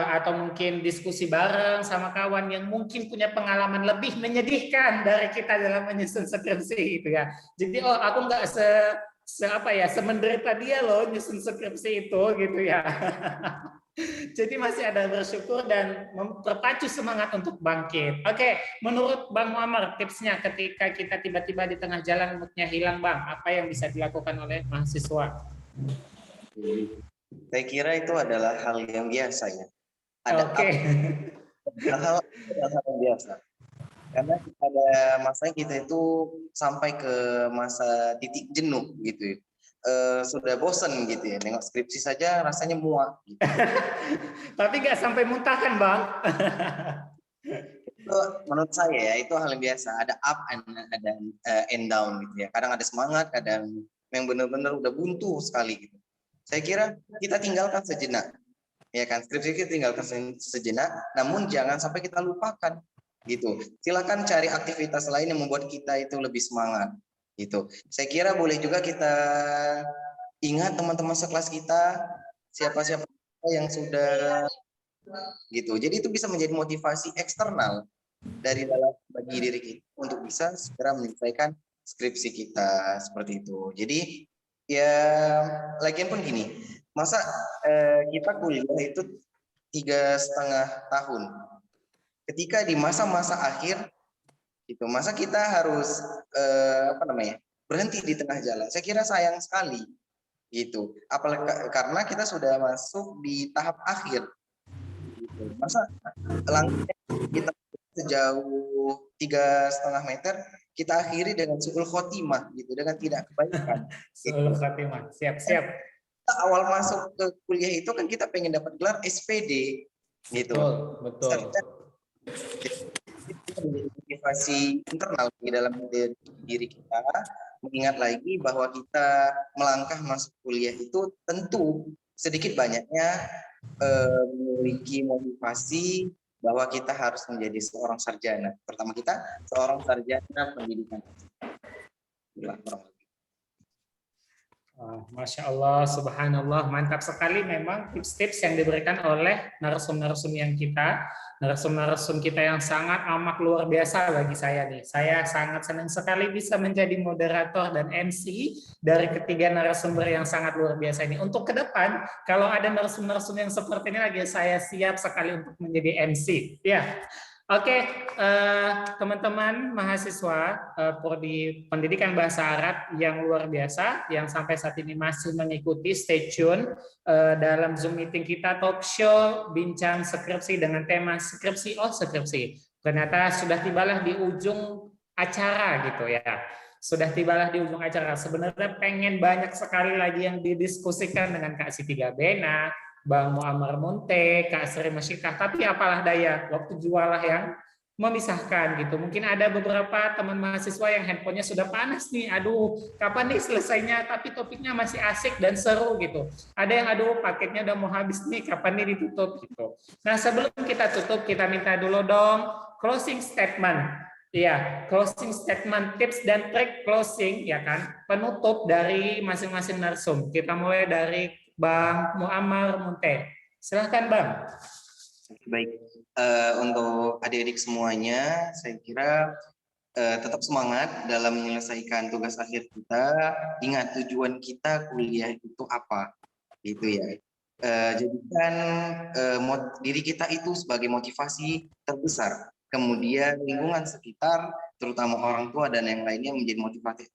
atau mungkin diskusi bareng sama kawan yang mungkin punya pengalaman lebih menyedihkan dari kita dalam menyusun skripsi gitu ya. Jadi aku nggak semenderita dia loh nyusun skripsi itu gitu ya. Jadi masih ada bersyukur dan terpacu semangat untuk bangkit. Oke, menurut Bang Muammar, tipsnya ketika kita tiba-tiba di tengah jalan moodnya hilang, Bang, apa yang bisa dilakukan oleh mahasiswa? Saya kira itu adalah hal yang biasa ya. Hal yang biasa. Karena pada masa kita itu sampai ke masa titik jenuh gitu ya. Sudah bosan gitu ya, nengok skripsi saja rasanya muak gitu. Tapi nggak sampai muntah kan Bang? Itu menurut saya ya itu hal yang biasa, ada up and down gitu ya, kadang ada semangat, kadang yang benar-benar udah buntu sekali gitu. Saya kira kita tinggalkan sejenak ya kan, skripsi kita tinggalkan sejenak, namun jangan sampai kita lupakan gitu. Silakan cari aktivitas lain yang membuat kita itu lebih semangat gitu. Saya kira boleh juga kita ingat teman-teman sekelas kita, siapa-siapa yang sudah gitu. Jadi itu bisa menjadi motivasi eksternal dari dalam bagi diri kita untuk bisa segera menyelesaikan skripsi kita seperti itu. Jadi ya lagian pun gini, masa kita kuliah itu 3,5 tahun. Ketika di masa-masa akhir gitu, masa kita harus berhenti di tengah jalan. Saya kira sayang sekali gitu. Apalagi karena kita sudah masuk di tahap akhir. Gitu. Masa langkah kita sejauh 3,5 meter kita akhiri dengan su'ul khotimah gitu, dengan tidak kebaikan. Su'ul khotimah, siap-siap. Awal masuk ke kuliah itu kan kita pengen dapat gelar SPD gitu. Betul. Motivasi internal di dalam diri kita, mengingat lagi bahwa kita melangkah masuk kuliah itu tentu sedikit banyaknya memiliki motivasi bahwa kita harus menjadi seorang sarjana. Pertama kita seorang sarjana pendidikan. Masya Allah, subhanallah, mantap sekali memang tips-tips yang diberikan oleh narasum-narasum kita yang sangat amat luar biasa bagi saya nih. Saya sangat senang sekali bisa menjadi moderator dan MC dari ketiga narasumber yang sangat luar biasa ini. Untuk ke depan, kalau ada narasum-narasum yang seperti ini lagi, saya siap sekali untuk menjadi MC. Ya. Oke, teman-teman mahasiswa prodi pendidikan bahasa Arab yang luar biasa yang sampai saat ini masih mengikuti, stay tune dalam Zoom meeting kita talk show bincang skripsi dengan tema skripsi skripsi. Ternyata sudah tibalah di ujung acara gitu ya. Sudah tibalah di ujung acara. Sebenarnya pengen banyak sekali lagi yang didiskusikan dengan Kak Siti Gabena, Bang Muammar Munte, Kak Sri Masyitah, tapi apalah daya, waktu jualah yang memisahkan gitu. Mungkin ada beberapa teman mahasiswa yang handphonenya sudah panas nih, aduh kapan nih selesainya, tapi topiknya masih asik dan seru gitu. Ada yang aduh paketnya udah mau habis nih, kapan nih ditutup gitu. Nah sebelum kita tutup, kita minta dulu dong closing statement. Iya, closing statement, tips dan trik closing ya kan, penutup dari masing-masing narsum. Kita mulai dari Bang Muammar Munte. Silahkan Bang. Baik, untuk adik-adik semuanya, saya kira tetap semangat dalam menyelesaikan tugas akhir kita. Ingat tujuan kita kuliah itu apa, gitu ya. Jadikan diri kita itu sebagai motivasi terbesar. Kemudian lingkungan sekitar, terutama orang tua dan yang lainnya menjadi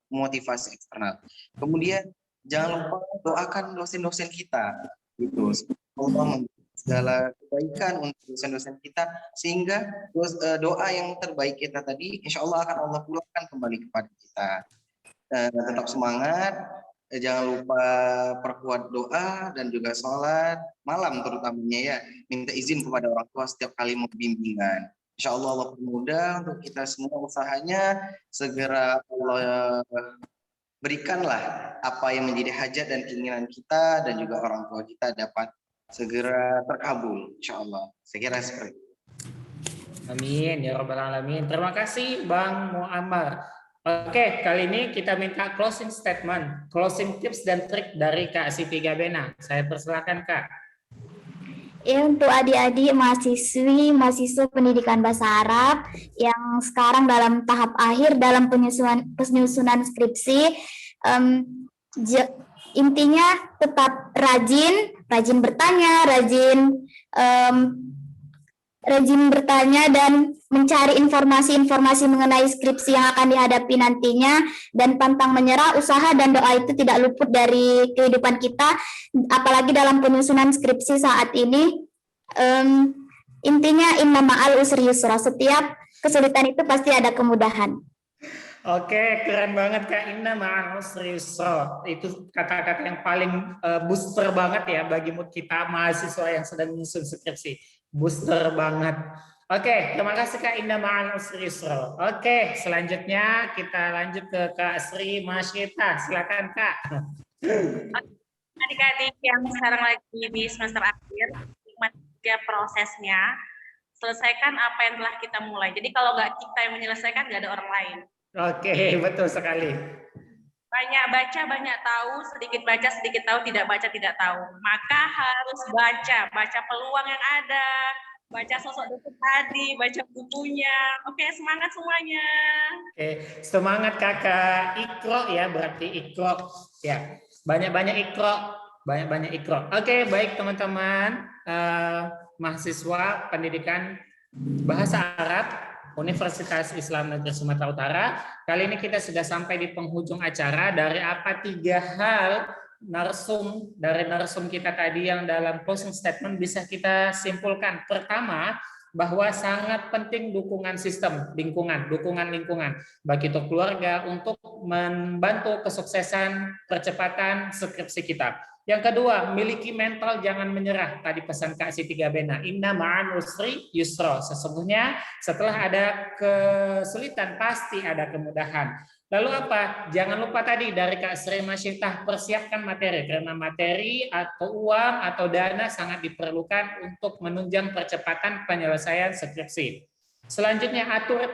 motivasi eksternal. Kemudian jangan lupa doakan dosen-dosen kita, gitu. Allah segala kebaikan untuk dosen-dosen kita, sehingga doa yang terbaik kita tadi insya Allah akan Allah pulangkan kembali kepada kita. Tetap semangat, jangan lupa perkuat doa dan juga sholat malam terutamanya ya, minta izin kepada orang tua setiap kali mau bimbingan. Insya Allah Allah permudah untuk kita semua usahanya, segera Allah berikanlah apa yang menjadi hajat dan keinginan kita dan juga orang tua kita dapat segera terkabul, insya Allah. Saya kira seperti itu. Amin ya rabbal alamin. Terima kasih Bang Muammar. Oke, kali ini kita minta closing statement, closing tips dan trik dari Kak Siti Gabena. Saya persilakan Kak. Ya, untuk adik-adik mahasiswa pendidikan bahasa Arab yang sekarang dalam tahap akhir dalam penyusunan skripsi, intinya tetap rajin bertanya, rajin bertanya dan mencari informasi-informasi mengenai skripsi yang akan dihadapi nantinya, dan pantang menyerah. Usaha dan doa itu tidak luput dari kehidupan kita, apalagi dalam penyusunan skripsi saat ini. Intinya inna ma'al usri yusra, setiap kesulitan itu pasti ada kemudahan. Oke, keren banget Kak. Inna ma'al usri yusra. Itu kata-kata yang paling booster banget ya bagi mood kita mahasiswa yang sedang menyusun skripsi. Booster banget. Oke, terima kasih Kak Inna ma'al usri yusra. Oke, selanjutnya kita lanjut ke Kak Sri Masyita. Silakan Kak. Adik-adik yang sekarang lagi di semester akhir, nikmati prosesnya, selesaikan apa yang telah kita mulai. Jadi kalau nggak kita yang menyelesaikan, nggak ada orang lain. Oke, betul sekali. Banyak baca, banyak tahu, sedikit baca, sedikit tahu, tidak baca, tidak tahu. Maka harus baca peluang yang ada, baca sosok dosen tadi, baca bukunya. Oke, semangat semuanya. Oke, semangat Kakak. Ikro ya, berarti ikro. Ya, banyak-banyak ikro. Oke, baik teman-teman, mahasiswa pendidikan bahasa Arab Universitas Islam Negeri Sumatera Utara. Kali ini kita sudah sampai di penghujung acara. Dari apa 3 hal dari narsum kita tadi yang dalam closing statement bisa kita simpulkan. Pertama, bahwa sangat penting dukungan sistem dukungan lingkungan bagi keluarga untuk membantu kesuksesan percepatan skripsi kita. Yang kedua, miliki mental jangan menyerah. Tadi pesan Kak Siti Gabena, inna ma'an usri yusra. Sesungguhnya setelah ada kesulitan pasti ada kemudahan. Lalu apa? Jangan lupa tadi dari Kak Sri Masyitah, persiapkan materi, karena materi atau uang atau dana sangat diperlukan untuk menunjang percepatan penyelesaian skripsi. Selanjutnya atur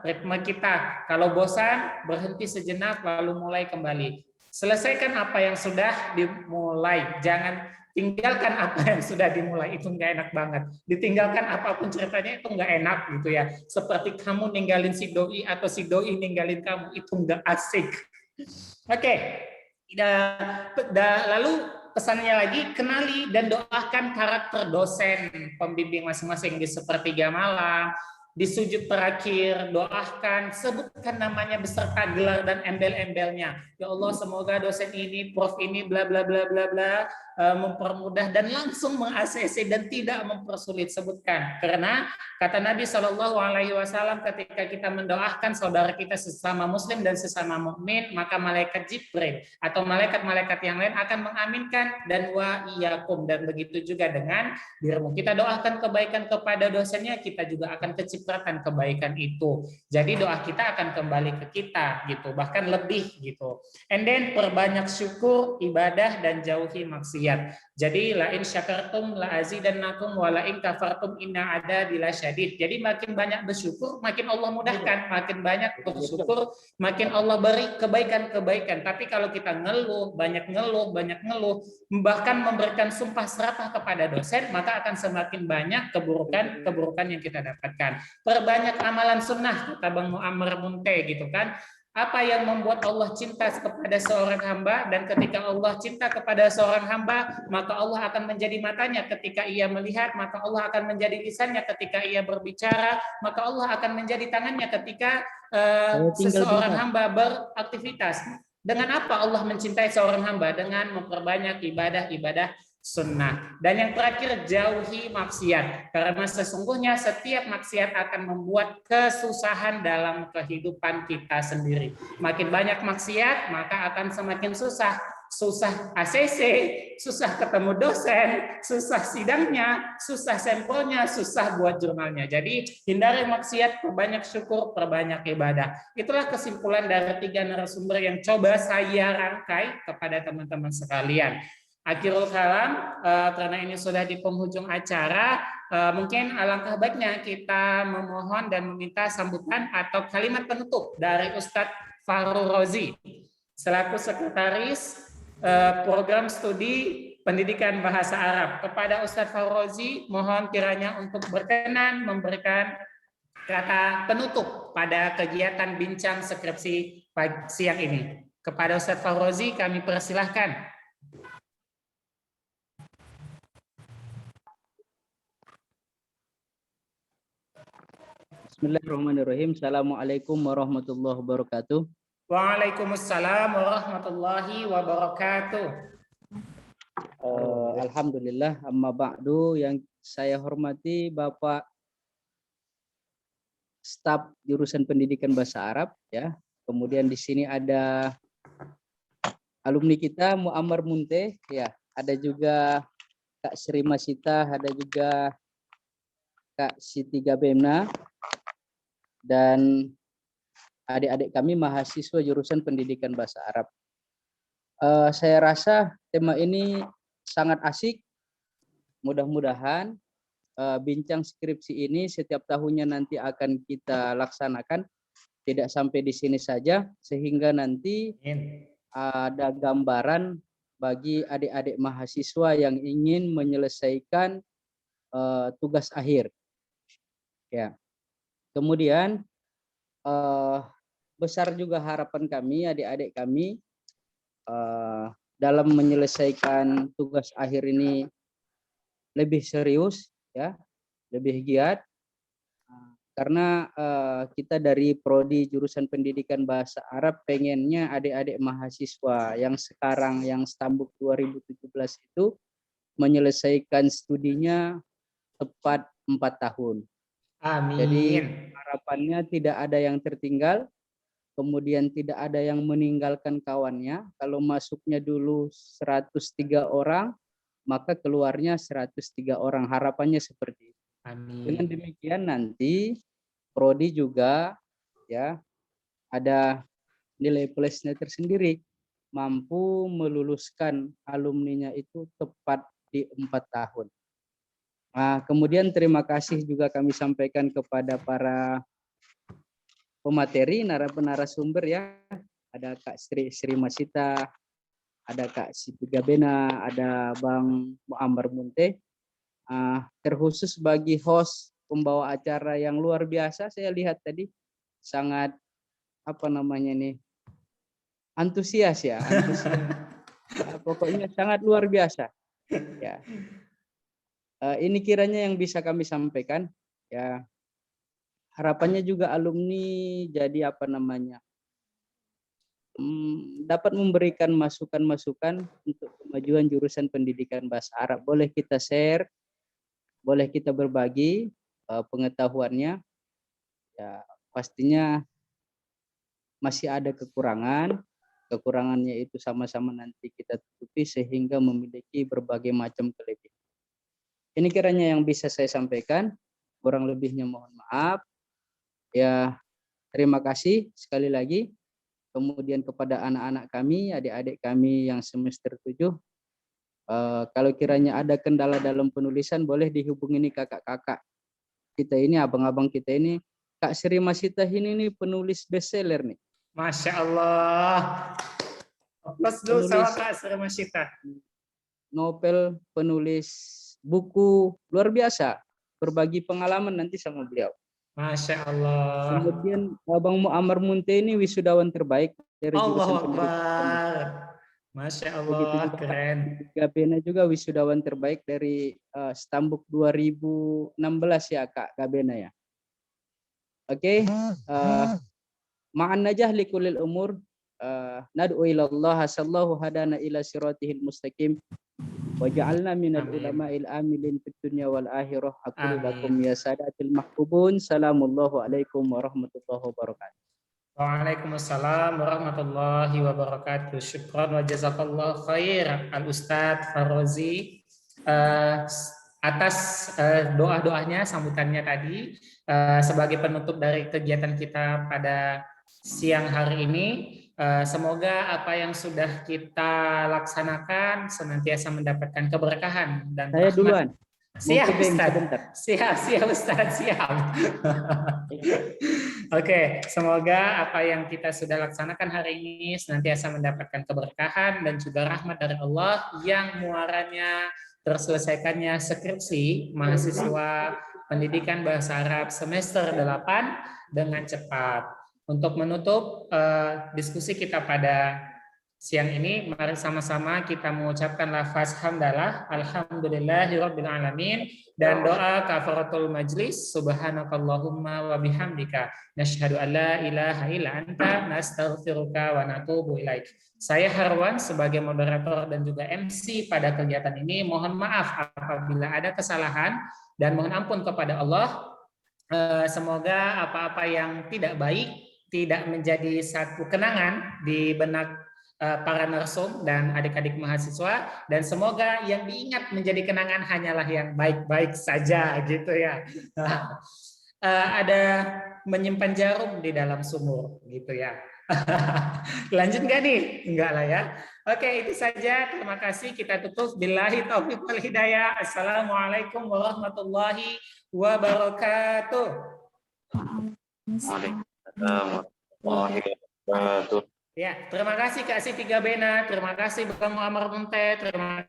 ritme kita. Kalau bosan, berhenti sejenak lalu mulai kembali. Selesaikan apa yang sudah dimulai, jangan tinggalkan apa yang sudah dimulai, itu nggak enak banget. Ditinggalkan apapun ceritanya itu nggak enak gitu ya. Seperti kamu ninggalin si doi atau si doi ninggalin kamu, itu nggak asik. Oke. Lalu pesannya lagi, kenali dan doakan karakter dosen pembimbing masing-masing di sepertiga malam. Di sujud terakhir, doakan, sebutkan namanya beserta gelar dan embel-embelnya. Ya Allah, semoga dosen ini, prof ini, bla bla bla bla bla, mempermudah dan langsung meng-ACC dan tidak mempersulit. Sebutkan, karena kata Nabi SAW, ketika kita mendoakan saudara kita sesama Muslim dan sesama mukmin, maka malaikat Jibril atau malaikat-malaikat yang lain akan mengaminkan dan wa iyyakum, dan begitu juga dengan dirimu. Kita doakan kebaikan kepada dosennya, kita juga akan kecipratan kebaikan itu. Jadi doa kita akan kembali ke kita gitu, bahkan lebih gitu. And then perbanyak syukur, ibadah dan jauhi maksiat. maksiat. Jadi la in syakartum la azidannakum wa la in kafartum inna adabi lasyadid. Jadi makin banyak bersyukur, makin Allah mudahkan, makin banyak bersyukur, makin Allah beri kebaikan-kebaikan. Tapi kalau kita ngeluh, banyak ngeluh, bahkan memberikan sumpah serapah kepada dosen, maka akan semakin banyak keburukan yang kita dapatkan. Perbanyak amalan sunnah, kata Bang Muammar Munte gitu kan. Apa yang membuat Allah cinta kepada seorang hamba, dan ketika Allah cinta kepada seorang hamba, maka Allah akan menjadi matanya ketika ia melihat, maka Allah akan menjadi lisannya ketika ia berbicara, maka Allah akan menjadi tangannya ketika seseorang hamba beraktivitas. Dengan apa Allah mencintai seorang hamba? Dengan memperbanyak ibadah-ibadah sunnah. Dan yang terakhir, jauhi maksiat. Karena sesungguhnya setiap maksiat akan membuat kesusahan dalam kehidupan kita sendiri. Makin banyak maksiat, maka akan semakin susah. Susah ACC, susah ketemu dosen, susah sidangnya, susah sampelnya, susah buat jurnalnya. Jadi hindari maksiat, perbanyak syukur, perbanyak ibadah. Itulah kesimpulan dari 3 narasumber yang coba saya rangkai kepada teman-teman sekalian. Akhirul kalam, karena ini sudah di penghujung acara, mungkin alangkah baiknya kita memohon dan meminta sambutan atau kalimat penutup dari Ustadz Fahru Rozi selaku sekretaris program studi pendidikan bahasa Arab. Kepada Ustadz Fahru Rozi, mohon kiranya untuk berkenan memberikan kata penutup pada kegiatan bincang skripsi siang ini. Kepada Ustadz Fahru Rozi kami persilahkan. Bismillahirrahmanirrahim. Assalamualaikum warahmatullahi wabarakatuh. Waalaikumsalam warahmatullahi wabarakatuh. Alhamdulillah, amma ba'du, yang saya hormati Bapak staf jurusan pendidikan bahasa Arab ya. Kemudian di sini ada alumni kita Muammar Munte ya, ada juga Kak Sri Masita, ada juga Kak Siti Gabemna, dan adik-adik kami mahasiswa jurusan pendidikan bahasa Arab. Saya rasa tema ini sangat asik. Mudah-mudahan bincang skripsi ini setiap tahunnya nanti akan kita laksanakan. Tidak sampai di sini saja, sehingga nanti ada gambaran bagi adik-adik mahasiswa yang ingin menyelesaikan tugas akhir. Ya. Kemudian besar juga harapan kami, adik-adik kami dalam menyelesaikan tugas akhir ini lebih serius, ya, lebih giat, karena kita dari prodi jurusan pendidikan bahasa Arab pengennya adik-adik mahasiswa yang sekarang yang stambuk 2017 itu menyelesaikan studinya tepat 4 tahun. Amin. Jadi harapannya tidak ada yang tertinggal, kemudian tidak ada yang meninggalkan kawannya. Kalau masuknya dulu 103 orang, maka keluarnya 103 orang. Harapannya seperti itu. Amin. Dengan demikian nanti prodi juga ya ada nilai plusnya tersendiri, mampu meluluskan alumninya itu tepat di 4 tahun. Nah, kemudian terima kasih juga kami sampaikan kepada para pemateri, narasumber ya. Ada Kak Sri Masita, ada Kak Siti Gabena, ada Bang Muammar Munte. Terkhusus bagi host pembawa acara yang luar biasa, saya lihat tadi sangat antusias ya, pokoknya sangat luar biasa. Ya. Ini kiranya yang bisa kami sampaikan ya. Harapannya juga alumni jadi dapat memberikan masukan-masukan untuk kemajuan jurusan pendidikan bahasa Arab. Boleh kita share, boleh kita berbagi pengetahuannya. Ya, pastinya masih ada kekurangannya itu sama-sama nanti kita tutupi sehingga memiliki berbagai macam kelebihan. Ini kiranya yang bisa saya sampaikan, kurang lebihnya mohon maaf. Ya, terima kasih sekali lagi. Kemudian kepada anak-anak kami, adik-adik kami yang semester 7, Kalau kiranya ada kendala dalam penulisan, boleh dihubungi nih kakak-kakak kita ini, abang-abang kita ini. Kak Sri Masita ini nih penulis bestseller nih. Masya Allah. Plus dulu sama Penulis Kak Sri Masita. novel, penulis buku, luar biasa. Berbagi pengalaman nanti sama beliau. Masya Allah. Kemudian Abang Muammar Munte ini wisudawan terbaik dari jurusan Allahu pendidikan. Akbar. Masya Begitu Allah, juga keren. Kak Bena juga wisudawan terbaik dari Stambuk 2016 ya Kak Bena ya. Oke, ma'an najah likulil umur, nad'u ilallah sallahu hadana ila siratihil mustaqim wa ja'alna minal Amin. ulama'il amilin fid dunya wal akhirah. Aqulu Amin. lakum ya sadatil mahbubun, salamullahu alaikum warahmatullahi wabarakatuh. Waalaikumsalam warahmatullahi wabarakatuh. Syukran wa jazakallah khair Al-Ustadz Farozi atas doa-doanya, sambutannya tadi sebagai penutup dari kegiatan kita pada siang hari ini. Semoga apa yang sudah kita laksanakan senantiasa mendapatkan keberkahan dan Saya rahmat. duluan. Siap Ustaz. Siap Ustaz, siap. Oke, semoga apa yang kita sudah laksanakan hari ini senantiasa mendapatkan keberkahan dan juga rahmat dari Allah yang muaranya terselesaikannya skripsi mahasiswa pendidikan bahasa Arab semester 8 dengan cepat. Untuk menutup diskusi kita pada siang ini, mari sama-sama kita mengucapkan lafaz hamdalah, alhamdulillahirabbil alamin, dan doa kafaratul majlis, subhanakallahumma wa bihamdika nasyhadu an la ilaha illa anta nastaghfiruka wa natubu ilaik. Saya Harwan sebagai moderator dan juga MC pada kegiatan ini, mohon maaf apabila ada kesalahan dan mohon ampun kepada Allah. Semoga apa-apa yang tidak baik tidak menjadi satu kenangan di benak para narsum dan adik-adik mahasiswa, dan semoga yang diingat menjadi kenangan hanyalah yang baik-baik saja gitu ya. Ada menyimpan jarum di dalam sumur gitu ya. Lanjut nggak nih? Enggak lah ya. Oke, itu saja. Terima kasih. Kita tutup. Billahi taufiq wal hidayah. Assalamualaikum warahmatullahi wabarakatuh. Waalaikumsalam warahmatullahi wabarakatuh. Ya, terima kasih Kak Siti Gabena, terima kasih Bang Muammar Munte, terima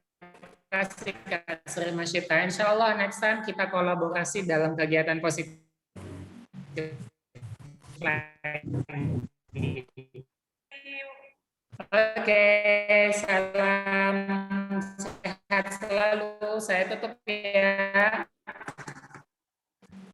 kasih Kak Sri Masita. Insya Allah next time kita kolaborasi dalam kegiatan positif. Oke, salam sehat selalu. Saya tutup ya.